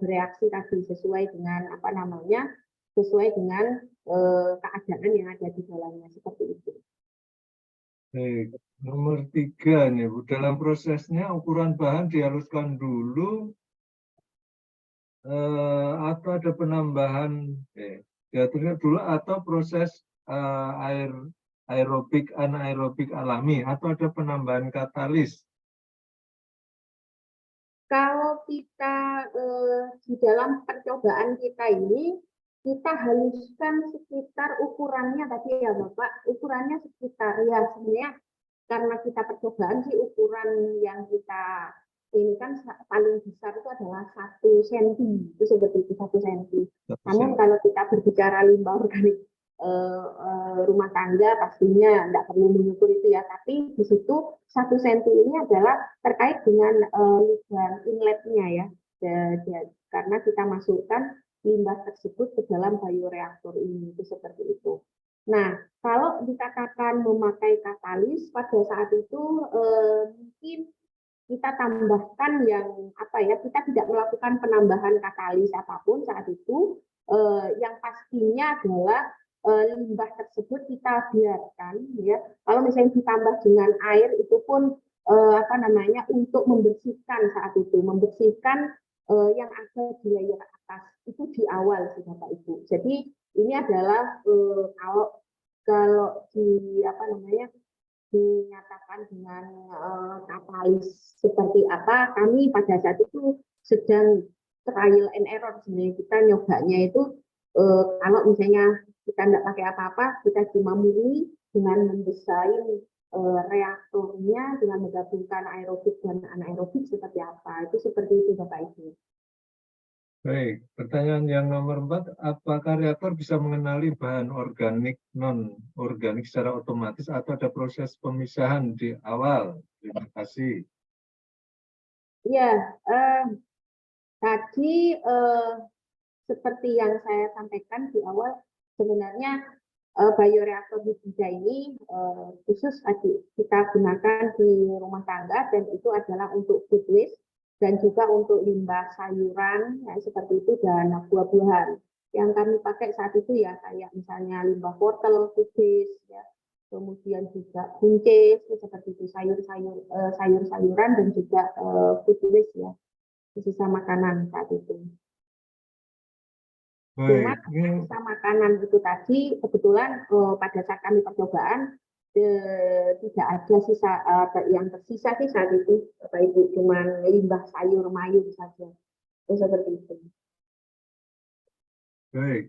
bereaksi tadi sesuai dengan sesuai dengan keadaan yang ada di dalamnya, seperti itu. Baik, nomor 3 nih Bu, dalam prosesnya ukuran bahan dihaluskan dulu atau ada penambahan diaturnya dulu atau proses aerobik, anaerobik alami atau ada penambahan katalis? Kalau kita di dalam percobaan kita ini, kita haluskan sekitar ukurannya tadi ya Bapak, ukurannya sekitar ya sebenarnya karena kita percobaan sih ukuran yang kita ini kan paling besar itu adalah 1 cm, itu seperti itu 1 cm. Namun kalau kita berbicara limbah organik rumah tangga pastinya tidak perlu mengukur itu ya, tapi di situ 1 cm ini adalah terkait dengan lubang inletnya ya, karena kita masukkan limbah tersebut ke dalam bioreaktor ini, itu seperti itu. Nah, kalau dikatakan memakai katalis pada saat itu mungkin kita tambahkan yang kita tidak melakukan penambahan katalis apapun saat itu, yang pastinya adalah limbah tersebut kita biarkan ya. Kalau misalnya ditambah dengan air itu pun untuk membersihkan saat itu, membersihkan yang ada di layer atas itu di awal sih Bapak Ibu. Jadi ini adalah kalau dinyatakan dengan katalis seperti apa, kami pada saat itu sedang trial and error sebenarnya. Kita nyobanya itu kalau misalnya kita tidak pakai apa-apa, kita cuma murni dengan mendesain reaktornya dengan menggabungkan aerobik dan anaerobik seperti apa. Itu seperti itu Bapak Ibu. Baik, pertanyaan yang nomor 4, apakah reaktor bisa mengenali bahan organik, non-organik secara otomatis atau ada proses pemisahan di awal? Terima kasih. Ya, tadi seperti yang saya sampaikan di awal, sebenarnya bioreaktor hibrida ini khusus kita gunakan di rumah tangga, dan itu adalah untuk food waste dan juga untuk limbah sayuran ya, seperti itu, dan buah-buahan. Yang kami pakai saat itu ya kayak misalnya limbah wortel, kubis, ya, kemudian juga buncis seperti itu, sayur-sayuran dan juga food waste ya, sisa makanan saat itu. Cuma Baik, ini sisa makanan itu tadi kebetulan pada saat kami percobaan tidak ada sisa yang tersisa sih saat itu Bapak Ibu, cuma limbah sayur mayur saja. Itu seperti itu. baik.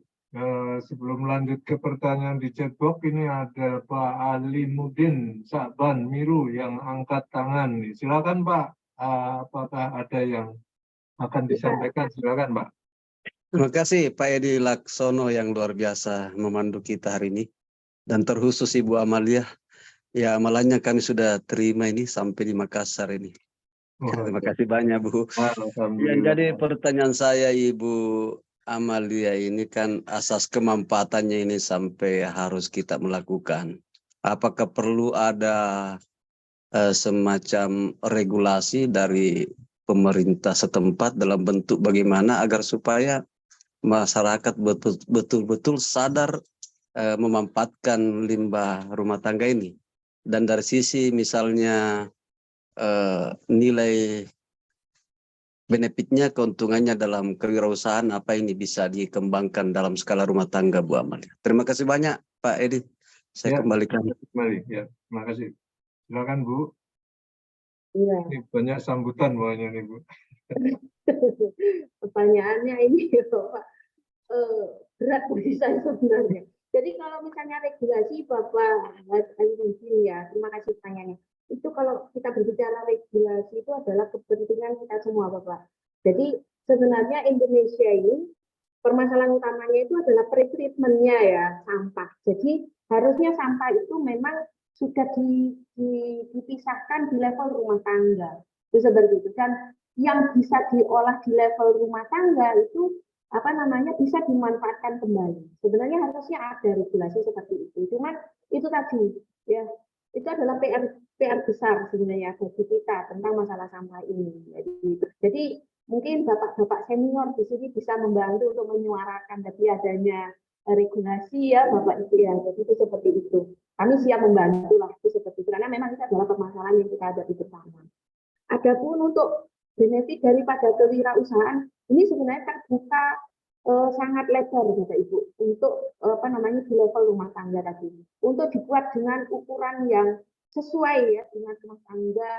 Sebelum lanjut ke pertanyaan di chatbox, ini ada Pak Alimuddin Sakban Miru yang angkat tangan. Silakan Pak, apakah ada yang akan disampaikan? Silakan Pak. Terima kasih Pak Edi Laksono yang luar biasa memandu kita hari ini. Dan terkhusus Ibu Amalia, ya amalannya kami sudah terima ini sampai di Makassar ini. Terima kasih banyak Bu. Yang jadi pertanyaan saya Ibu Amalia ini kan asas kemanfaatannya ini sampai harus kita melakukan. Apakah perlu ada semacam regulasi dari pemerintah setempat dalam bentuk bagaimana agar supaya masyarakat betul-betul sadar memanfaatkan limbah rumah tangga ini. Dan dari sisi misalnya nilai benefitnya, keuntungannya dalam kewirausahaan apa ini bisa dikembangkan dalam skala rumah tangga Bu Amalia. Terima kasih banyak Pak Edi. Saya kembalikan. Kembali, ya. Terima kasih. Silakan Bu. Iya. Ini banyak sambutan banyak nih Bu. Pertanyaannya ini Pak, berat bagi saya sebenarnya. Jadi kalau misalnya regulasi Bapak Alimuddin ya, terima kasih pertanyaannya. Itu kalau kita berbicara regulasi itu adalah kepentingan kita semua Bapak. Jadi sebenarnya Indonesia ini permasalahan utamanya itu adalah pretreatment-nya ya, sampah. Jadi harusnya sampah itu memang sudah dipisahkan di level rumah tangga. Itu seperti itu. Dan yang bisa diolah di level rumah tangga itu bisa dimanfaatkan kembali. Sebenarnya harusnya ada regulasi seperti itu. Cuman itu tadi ya, itu adalah PR besar sebenarnya bagi kita tentang masalah sampah ini. Jadi mungkin bapak-bapak senior di sini bisa membantu untuk menyuarakan tadi adanya regulasi ya Bapak Ibu ya. Jadi itu seperti itu. Kami siap membantu lah itu seperti itu karena memang itu adalah permasalahan yang kita hadapi bersama. Adapun untuk benefit daripada kewirausahaan ini sebenarnya terbuka sangat lebar Bapak Ibu untuk di level rumah tangga tadi untuk dibuat dengan ukuran yang sesuai ya dengan rumah tangga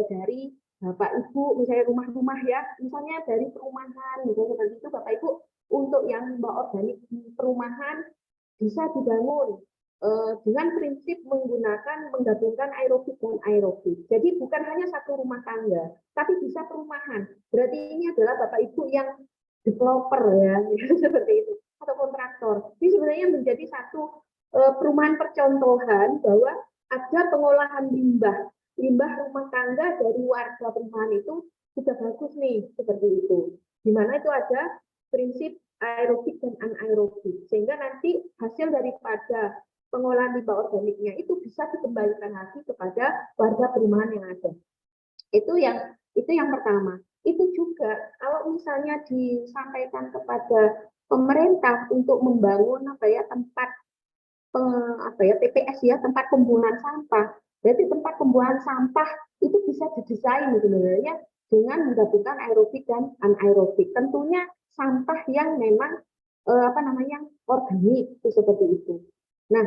dari Bapak Ibu misalnya rumah-rumah ya misalnya dari perumahan misalnya seperti itu Bapak Ibu untuk yang limbah organik di perumahan bisa dibangun dengan prinsip menggabungkan aerobik dan aerobik. Jadi bukan hanya satu rumah tangga, tapi bisa perumahan. Berarti ini adalah Bapak Ibu yang developer ya, seperti itu, atau kontraktor. Ini sebenarnya menjadi satu perumahan percontohan bahwa ada pengolahan limbah rumah tangga dari warga perumahan itu sudah bagus nih, seperti itu. Di mana itu ada prinsip aerobik dan anaerobik, sehingga nanti hasil daripada pengolahan limbah organiknya itu bisa dikembalikan lagi kepada warga perumahan yang ada. Itu yang pertama. Itu juga kalau misalnya disampaikan kepada pemerintah untuk membangun tempat TPS ya, tempat pembuangan sampah. Jadi tempat pembuangan sampah itu bisa didesain sebenarnya dengan menggabungkan aerobik dan anaerobik. Tentunya sampah yang memang organik itu seperti itu. Nah,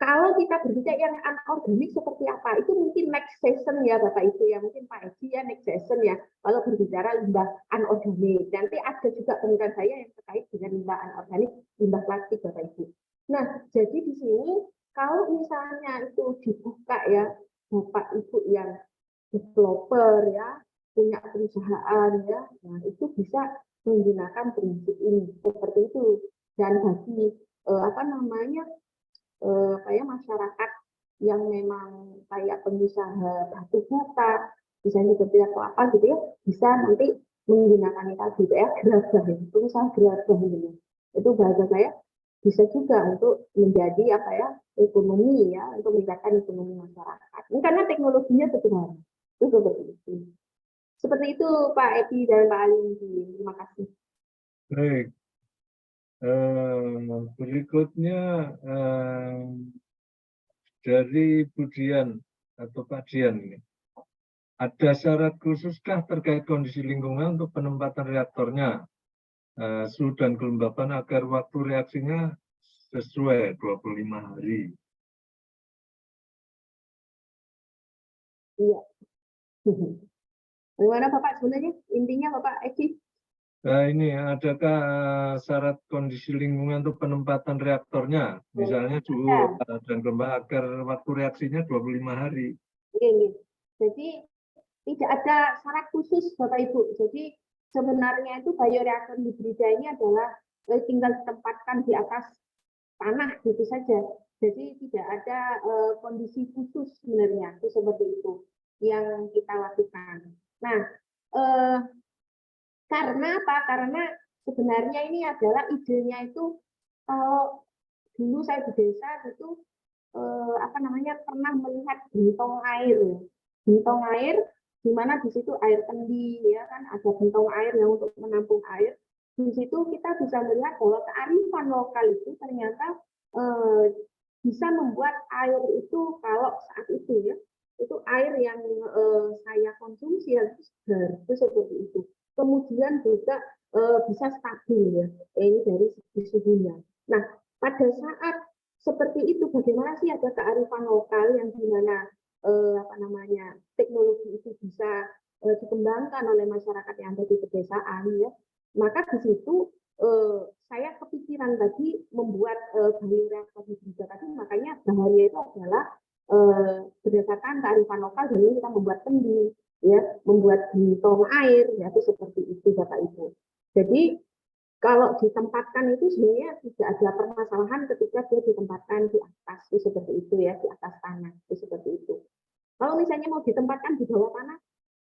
kalau kita berbicara yang anorganik seperti apa, itu mungkin next session ya Bapak Ibu ya, mungkin Pak Edi ya next session ya, kalau berbicara limbah anorganik. Nanti ada juga pemikiran saya yang terkait dengan limbah anorganik, limbah plastik Bapak Ibu. Nah, jadi di sini kalau misalnya itu dibuka ya, Bapak Ibu yang developer ya, punya perusahaan ya, nah itu bisa menggunakan prinsip ini seperti itu. Dan bagi masyarakat yang memang kayak pengusaha batu bata, misalnya seperti atau apa gitu ya, bisa nanti menggunakan tadi ya gerabah, pengusaha gerabah gitu. Itu bahasa saya bisa juga untuk menjadi ekonomi ya, untuk meningkatkan ekonomi masyarakat. Ini karena teknologinya sederhana. Itu seperti itu. Seperti itu Pak Edi dan Pak Ali. Terima kasih. Baik. Berikutnya dari Bu Dian atau Pak Dian ini. Ada syarat khususkah terkait kondisi lingkungan untuk penempatan reaktornya? suhu dan kelembapan agar waktu reaksinya sesuai 25 hari. Iya. Bagaimana Bapak sebenarnya? Intinya Bapak Eki? Ini adakah syarat kondisi lingkungan untuk penempatan reaktornya, misalnya suhu dan kelembapan agar waktu reaksinya 25 hari? Ini. Jadi tidak ada syarat khusus Bapak Ibu. Jadi sebenarnya itu bioreaktor hibrida ini adalah tinggal ditempatkan di atas tanah gitu saja. Jadi tidak ada kondisi khusus sebenarnya itu seperti itu yang kita lakukan. Nah, karena apa? Karena sebenarnya ini adalah idenya itu kalau dulu saya di desa itu pernah melihat gentong air di mana di situ air kendi ya kan, ada gentong air yang untuk menampung air. Di situ kita bisa melihat bahwa kearifan lokal itu ternyata bisa membuat air itu kalau saat itu ya itu air yang saya konsumsi harus segar itu seperti itu. Kemudian juga bisa stabil ya ini dari segi suhunya. Nah pada saat seperti itu bagaimana sih ada kearifan lokal yang dimana teknologi itu bisa dikembangkan oleh masyarakat yang ada di pedesaan ya, maka di situ saya kepikiran tadi membuat bioreaktor hibrida tadi, makanya bahannya itu adalah berdasarkan kearifan lokal dan kita membuat kendi ya, membuat gentong air ya, itu seperti itu Bapak Ibu. Jadi kalau ditempatkan itu sebenarnya tidak ada permasalahan ketika dia ditempatkan di atas itu seperti itu ya, di atas tanah itu seperti itu. Kalau misalnya mau ditempatkan di bawah tanah,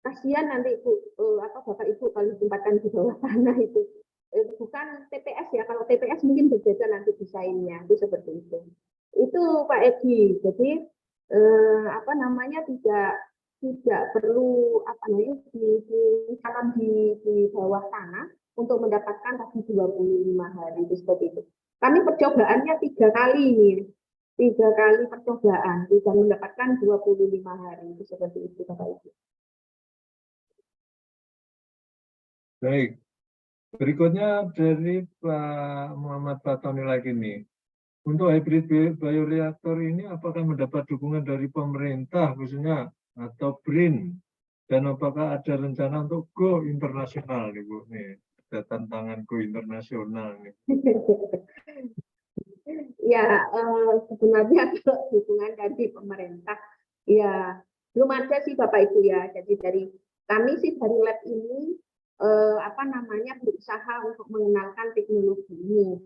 kasihan nanti Ibu atau Bapak Ibu kalau ditempatkan di bawah tanah itu bukan TPS ya, kalau TPS mungkin berbeda nanti desainnya itu seperti itu. Itu Pak Edi. Jadi tidak perlu ditanam di bawah tanah untuk mendapatkan tadi 25 hari itu seperti itu. Kami percobaannya 3 kali nih. 3 kali percobaan bisa mendapatkan 25 hari itu seperti itu Bapak Ibu. Baik. Berikutnya dari Pak Muhammad Fatoni lagi nih. Untuk hybrid bioreaktor ini apakah mendapat dukungan dari pemerintah khususnya atau BRIN? Dan apakah ada rencana untuk go internasional nih Bu? Nih, ada tantangan go internasional nih. Ya, sebenarnya kalau dukungan dari pemerintah, ya belum ada sih Bapak Ibu ya. Jadi dari kami sih dari lab ini berusaha untuk mengenalkan teknologi ini,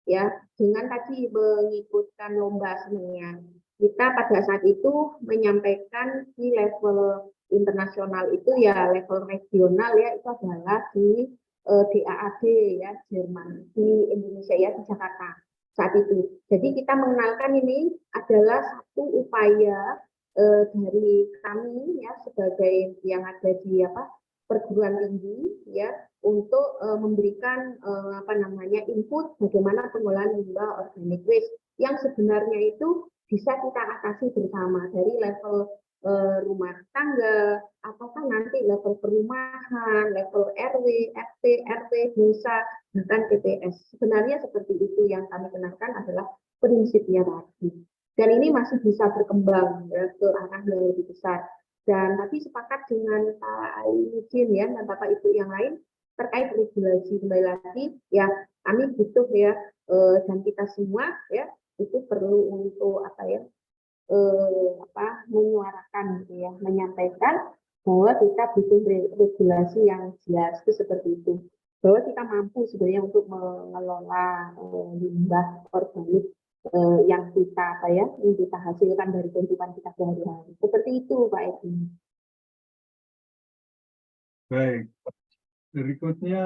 ya dengan tadi mengikutkan lomba sebenarnya. Kita pada saat itu menyampaikan di level internasional itu ya level regional ya itu adalah di DAAD ya Jerman, di Indonesia ya di Jakarta saat itu. Jadi kita mengenalkan ini adalah satu upaya dari kami ya sebagai yang ada di perguruan tinggi ya untuk memberikan input bagaimana pengolahan limbah organic waste yang sebenarnya itu bisa kita atasi bersama dari level rumah tangga, apakah nanti level perumahan, level RW, RT, RT, desa, bahkan TPS. Sebenarnya seperti itu yang kami kenalkan adalah prinsipnya tadi. Dan ini masih bisa berkembang ya, ke arah yang lebih besar. Dan tadi sepakat dengan Pak Aidin ya dan Bapak Ibu yang lain terkait regulasi kembali lagi ya kami butuh ya dan kita semua ya itu perlu untuk menyuarakan gitu ya, menyampaikan bahwa kita butuh regulasi yang jelas itu seperti itu. Bahwa kita mampu sebenarnya untuk mengelola limbah organik yang kita hasilkan dari kehidupan kita sehari-hari. Seperti itu Pak Edi. Baik. Berikutnya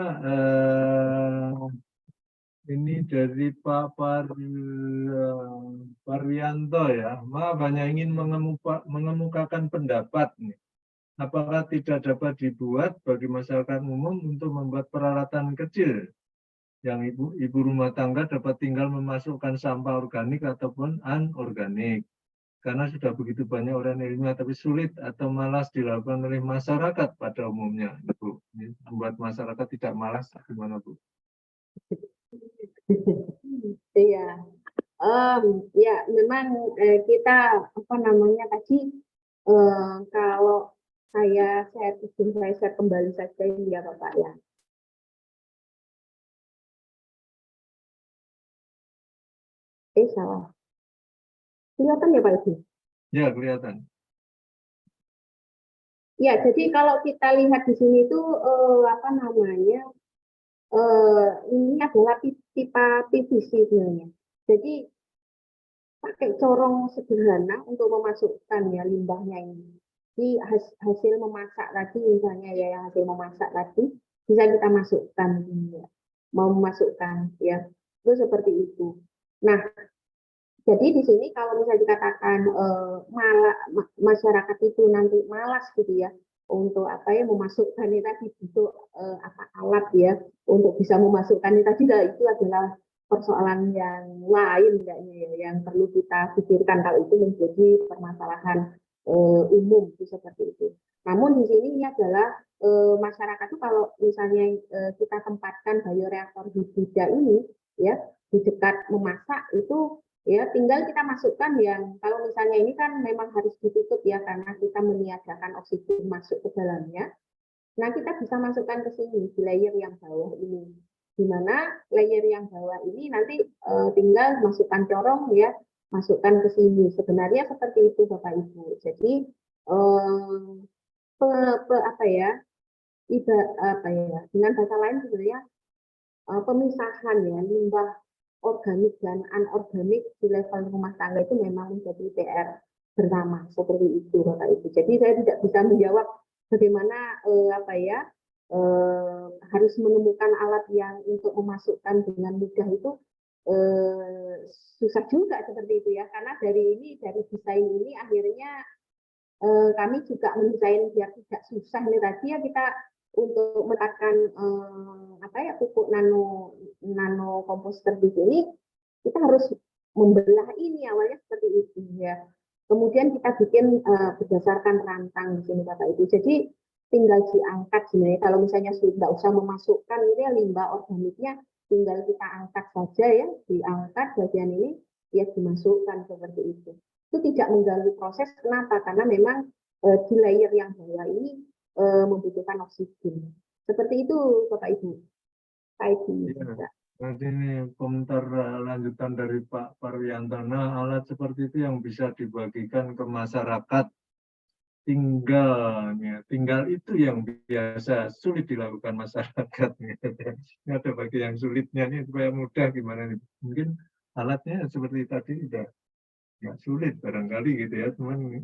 ini dari Pak Parianto ya, maaf hanya ingin mengemukakan pendapat nih. Apakah tidak dapat dibuat bagi masyarakat umum untuk membuat peralatan kecil yang ibu rumah tangga dapat tinggal memasukkan sampah organik ataupun anorganik? Karena sudah begitu banyak orang ilmiah tapi sulit atau malas dilakukan oleh masyarakat pada umumnya, Bu. Membuat masyarakat tidak malas, gimana Bu? Iya. Ya, memang kita apa namanya tadi kalau saya share kembali saja ini ya Bapak ya. Salah. Kelihatan ya Pak Ibu? Ya, kelihatan. Ya, jadi kalau kita lihat di sini itu apa namanya ini adalah pipa PVC sebenarnya. Jadi pakai corong sederhana untuk memasukkan ya limbahnya ini. Di hasil memasak tadi misalnya ya yang hasil memasak tadi bisa kita masukkan ya. Mau memasukkan ya. Itu seperti itu. Nah, jadi di sini kalau misalnya dikatakan masyarakat itu nanti malas gitu ya untuk apa ya memasukkan ini tadi butuh apa alat ya untuk bisa memasukkan ini tadi itu adalah persoalan yang lain kayaknya ya yang perlu kita pikirkan kalau itu menjadi permasalahan umum itu seperti itu. Namun di sini ini adalah masyarakat itu kalau misalnya kita tempatkan bioreaktor hibrida ini ya di dekat memasak itu ya tinggal kita masukkan yang kalau misalnya ini kan memang harus ditutup ya karena kita meniadakan oksigen masuk ke dalamnya. Nah kita bisa masukkan ke sini di layer yang bawah ini, di mana layer yang bawah ini nanti tinggal masukkan corong ya, masukkan ke sini. Sebenarnya seperti itu Bapak Ibu. Jadi apa ya, apa ya, dengan bahasa lain sebenarnya pemisahan ya limbah organik dan anorganik di level rumah tangga itu memang menjadi PR bersama seperti itu Bapak Ibu. Jadi saya tidak bisa menjawab bagaimana apa ya harus menemukan alat yang untuk memasukkan dengan mudah itu susah juga seperti itu ya karena dari desain ini akhirnya kami juga mendesain biar tidak susah ini tadi ya kita untuk meletakkan apa ya pupuk nano komposter di sini kita harus membelah ini awalnya seperti itu ya. Kemudian kita bikin berdasarkan rantang di sini Bapak Ibu. Jadi tinggal diangkat sebenarnya kalau misalnya sudah usah memasukkan ini ya, limbah organiknya tinggal kita angkat saja ya, diangkat bagian ini ya dimasukkan seperti itu. Itu tidak mengganggu proses. Kenapa? Karena memang di layer yang bawah ini membutuhkan oksigen. Seperti itu, Bapak Ibu. Pak Ibu. Ya. Nanti ini komentar lanjutan dari Pak Parwiantana, alat seperti itu yang bisa dibagikan ke masyarakat tinggal itu yang biasa sulit dilakukan masyarakat. Ini ada bagi yang sulitnya nih supaya mudah gimana nih? Mungkin alatnya seperti tadi udah nggak sulit barangkali gitu ya, cuman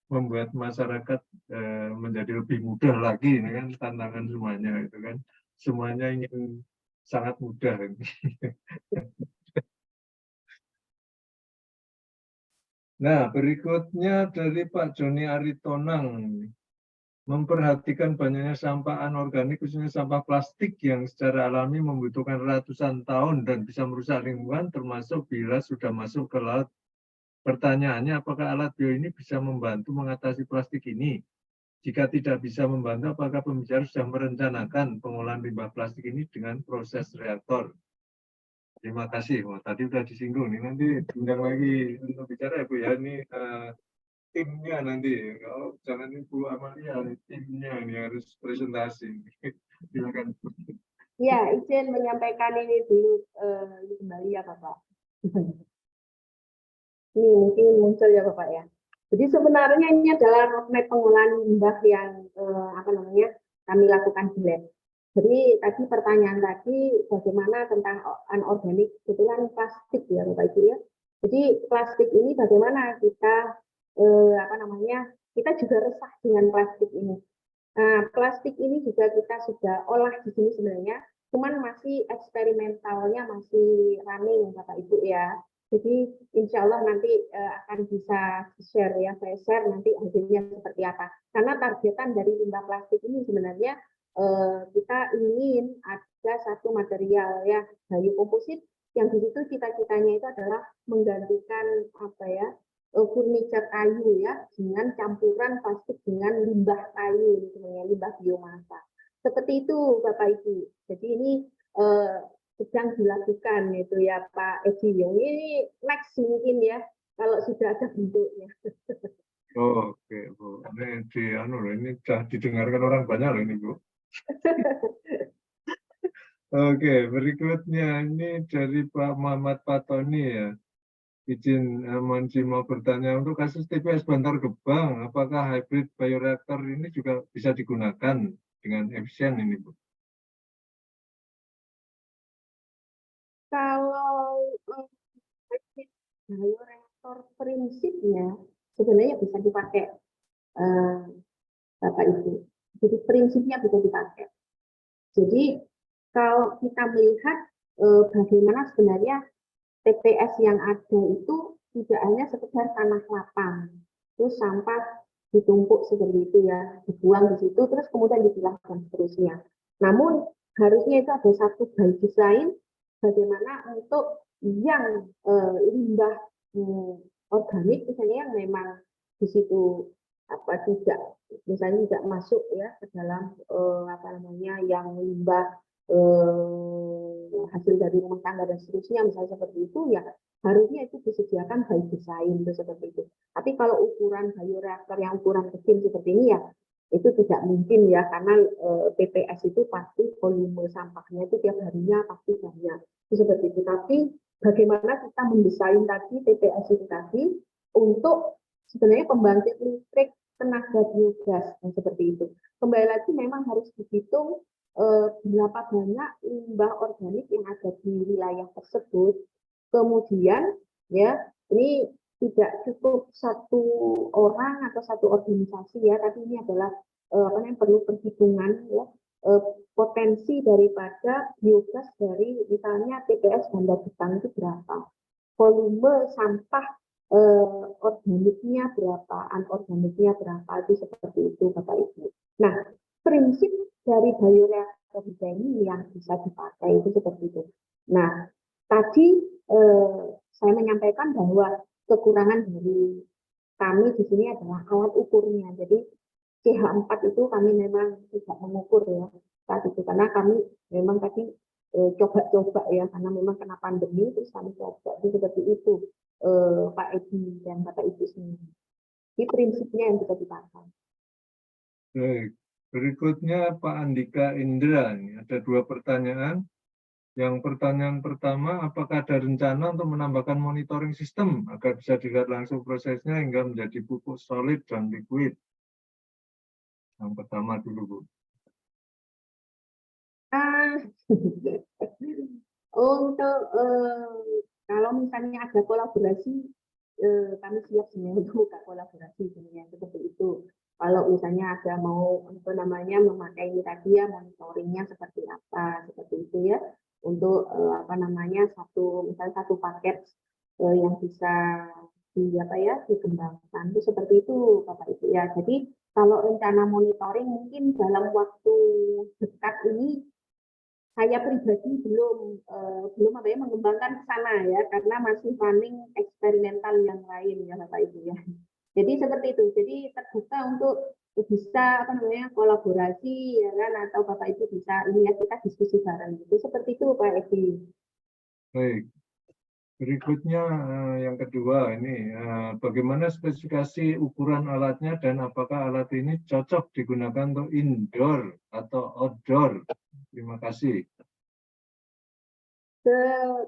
membuat masyarakat menjadi lebih mudah lagi ini kan tantangan semuanya itu kan semuanya ingin sangat mudah. Nah, berikutnya dari Pak Joni Aritonang, memperhatikan banyaknya sampah anorganik, khususnya sampah plastik yang secara alami membutuhkan ratusan tahun dan bisa merusak lingkungan, termasuk bila sudah masuk ke laut. Pertanyaannya, apakah alat bio ini bisa membantu mengatasi plastik ini? Jika tidak bisa membantu, apakah pembicara sudah merencanakan pengolahan limbah plastik ini dengan proses reaktor? Terima kasih. Wah, tadi sudah disinggung nih. Nanti diundang lagi untuk bicara ya Bu ya. Ini timnya nanti. Kalau jangan Ibu Amalia, timnya ini harus presentasi. Silakan. Ya, izin menyampaikan ini dulu kembali ya Bapak. Ini mungkin muncul ya Bapak ya. Jadi sebenarnya ini adalah roadmap pengolahan limbah yang apa namanya kami lakukan di lab. Jadi tadi pertanyaan tadi bagaimana tentang anorganik, kebetulan plastik ya Bapak Ibu ya. Jadi plastik ini bagaimana kita apa namanya kita juga resah dengan plastik ini. Nah, plastik ini juga kita sudah olah di sini sebenarnya, cuman masih eksperimentalnya masih running Bapak Ibu ya. Jadi insya Allah nanti akan bisa share ya, saya share nanti hasilnya seperti apa. Karena targetan dari limbah plastik ini sebenarnya kita ingin ada satu material ya, biokomposit yang di situ cita-citanya itu adalah menggantikan apa ya furniture kayu ya dengan campuran plastik dengan limbah kayu, limbah biomasa. Seperti itu Bapak Ibu. Jadi ini sedang dilakukan itu ya Pak Edi. Ini next mungkin ya kalau sudah ada bentuknya. Oh, oke Bu, ini sudah didengarkan orang banyak loh ini Bu. Oke, berikutnya ini dari Pak Muhammad Patoni ya. Izin Monji mau bertanya, untuk kasus TPS Bantar Gebang, apakah hybrid bioreaktor ini juga bisa digunakan dengan efisien ini Bu? Kalau hybrid bioreaktor prinsipnya sebenarnya bisa dipakai Bapak Ibu. Jadi prinsipnya bisa dipakai. Jadi kalau kita melihat bagaimana sebenarnya TPS yang ada itu tidak hanya sekedar tanah lapang, terus sampah ditumpuk seperti itu ya, dibuang di situ, terus kemudian dibilangkan seterusnya. Namun harusnya itu ada satu by design bagaimana untuk yang limbah organik misalnya yang memang di situ apa tidak misalnya tidak masuk ya ke dalam apa namanya yang limbah hasil dari rumah tangga dan seterusnya misalnya seperti itu ya harusnya itu disediakan by design itu seperti itu. Tapi kalau ukuran bioreaktor yang ukuran kecil seperti ini ya itu tidak mungkin ya karena TPS itu pasti volume sampahnya itu tiap harinya pasti banyak itu seperti itu. Tapi bagaimana kita mendesain tadi TPS itu tadi untuk sebenarnya pembangkit listrik tenaga biogas yang seperti itu. Kembali lagi memang harus dihitung berapa banyak limbah organik yang ada di wilayah tersebut. Kemudian ya ini tidak cukup satu orang atau satu organisasi ya, tapi ini adalah apa yang perlu perhitungan ya potensi daripada biogas dari misalnya TPS Bantar Gebang itu berapa, volume sampah organiknya berapa, anorganiknya berapa, itu seperti itu Bapak Ibu. Nah, prinsip dari bioreaktor ini yang bisa dipakai itu seperti itu. Nah, tadi saya menyampaikan bahwa kekurangan dari kami di sini adalah alat ukurnya. Jadi CH4 itu kami memang tidak mengukur ya saat itu karena kami memang tadi coba-coba ya karena memang kena pandemi terus kami coba itu seperti itu Pak Edi dan Bapak Ibu sendiri. Di prinsipnya yang bisa dipakai. Baik, berikutnya Pak Andika Indra. Ini ada dua pertanyaan. Yang pertanyaan pertama, apakah ada rencana untuk menambahkan monitoring sistem agar bisa dilihat langsung prosesnya hingga menjadi pupuk solid dan liquid? Yang pertama dulu, Bu. Untuk kalau misalnya ada kolaborasi, kami siap sebenarnya untuk buka kolaborasi sebenarnya seperti itu. Kalau misalnya ada mau apa namanya memakai ini tadi ya monitoringnya seperti apa, seperti itu ya. Untuk apa namanya misalnya satu paket yang bisa apa ya dikembangkan itu seperti itu Bapak Ibu ya. Jadi kalau rencana monitoring mungkin dalam waktu dekat ini saya pribadi belum apa ya mengembangkan ke sana ya karena masih planning eksperimental yang lain ya Bapak Ibu ya. Jadi seperti itu. Jadi terbuka untuk bisa apa namanya kolaborasi ya kan atau Bapak Ibu bisa ini ya kita diskusi bareng itu seperti itu Pak Edi. Baik. Berikutnya yang kedua ini bagaimana spesifikasi ukuran alatnya dan apakah alat ini cocok digunakan untuk indoor atau outdoor? Terima kasih.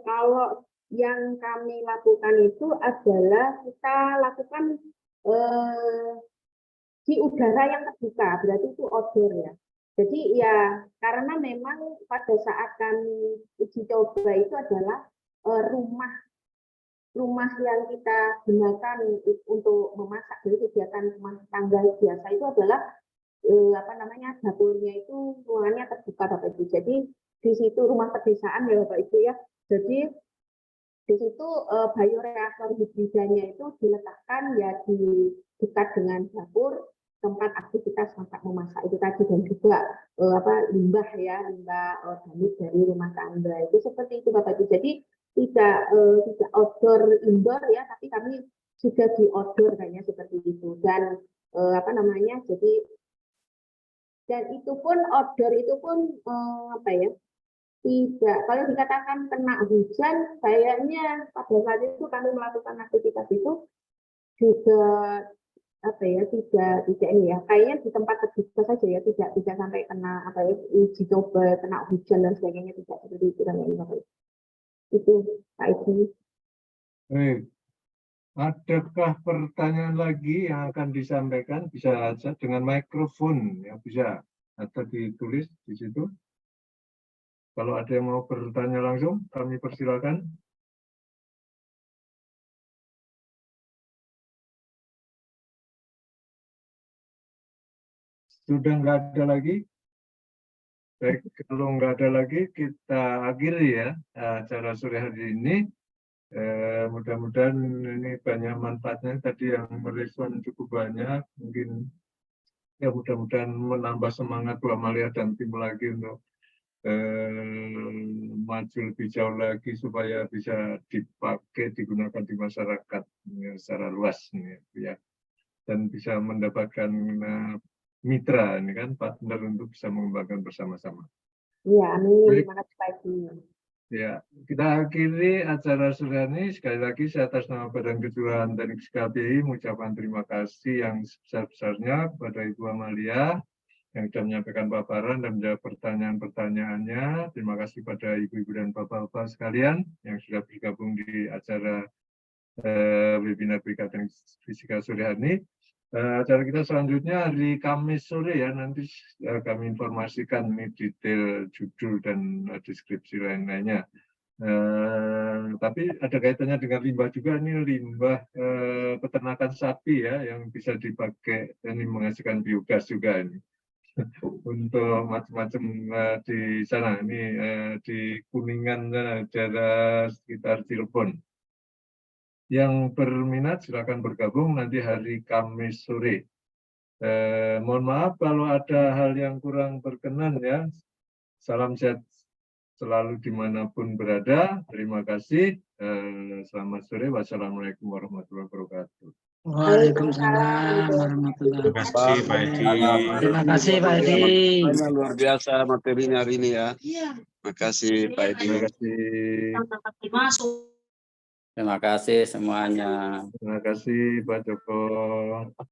Kalau yang kami lakukan itu adalah kita lakukan di udara yang terbuka, berarti itu outdoor ya. Jadi ya karena memang pada saat kami uji coba itu adalah rumah yang kita gunakan untuk memasak, jadi kegiatan rumah tangga biasa itu adalah apa namanya dapurnya itu ruangannya terbuka Bapak Ibu. Jadi di situ rumah pedesaan ya Bapak Ibu ya. Jadi di situ bioreaktor hibridanya itu diletakkan ya di dekat dengan dapur tempat aktivitas masak memasak itu tadi dan juga apa limbah organik dari rumah tangga itu seperti itu Bapak Ibu. Jadi tidak outdoor indoor ya, tapi kami sudah di outdoor kayaknya seperti itu dan apa namanya jadi dan itu pun outdoor itu pun apa ya Tidak, kalau dikatakan kena hujan, kayaknya pada saat itu kami melakukan aktivitas itu juga apa ya, tidak ini ya, kayaknya di tempat terbuka saja ya, tidak sampai kena apa ya, uji coba kena hujan dan sebagainya, tidak seperti itu kan ya, itu Pak Edi. Baik. Adakah pertanyaan lagi yang akan disampaikan? Bisa aja dengan mikrofon ya, bisa atau ditulis di situ. Kalau ada yang mau bertanya langsung, kami persilakan. Sudah nggak ada lagi? Baik, kalau nggak ada lagi, kita akhiri ya acara sore hari ini. Mudah-mudahan ini banyak manfaatnya. Tadi yang merespon cukup banyak, mungkin ya mudah-mudahan menambah semangat Bu Amalia dan tim lagi untuk maju lebih jauh lagi supaya bisa dipakai, digunakan di masyarakat ya, secara luas ya, dan bisa mendapatkan mitra ini kan, partner untuk bisa mengembangkan bersama-sama. Iya, amin. Terima kasih Pak Edi. Ya, kita akhiri acara sore ini. Sekali lagi saya atas nama Badan Kejuruan Teknik KPI mengucapkan terima kasih yang sebesar-besarnya kepada Ibu Amalia yang sudah menyampaikan paparan dan menjawab pertanyaan-pertanyaannya. Terima kasih pada ibu-ibu dan bapak-bapak sekalian yang sudah bergabung di acara webinar Teknik Fisika sore hari ini. Acara kita selanjutnya hari Kamis sore ya, nanti kami informasikan ini detail judul dan deskripsi lain-lainnya. Tapi ada kaitannya dengan limbah juga, ini limbah peternakan sapi ya, yang bisa dipakai, ini menghasilkan biogas juga ini. Untuk macam-macam di sana, ini di Kuningan, daerah sekitar Cirebon. Yang berminat silakan bergabung nanti hari Kamis sore. Mohon maaf kalau ada hal yang kurang berkenan ya. Salam sehat selalu dimanapun berada. Terima kasih. Selamat sore. Wassalamualaikum warahmatullahi wabarakatuh. Waalaikumsalam warahmatullahi Terima kasih Pak Edi. Terima kasih Pak Edi. Luar biasa materinya hari ini ya. Terima kasih Pak Edi. Terima kasih. Terima kasih semuanya. Terima kasih Pak Joko.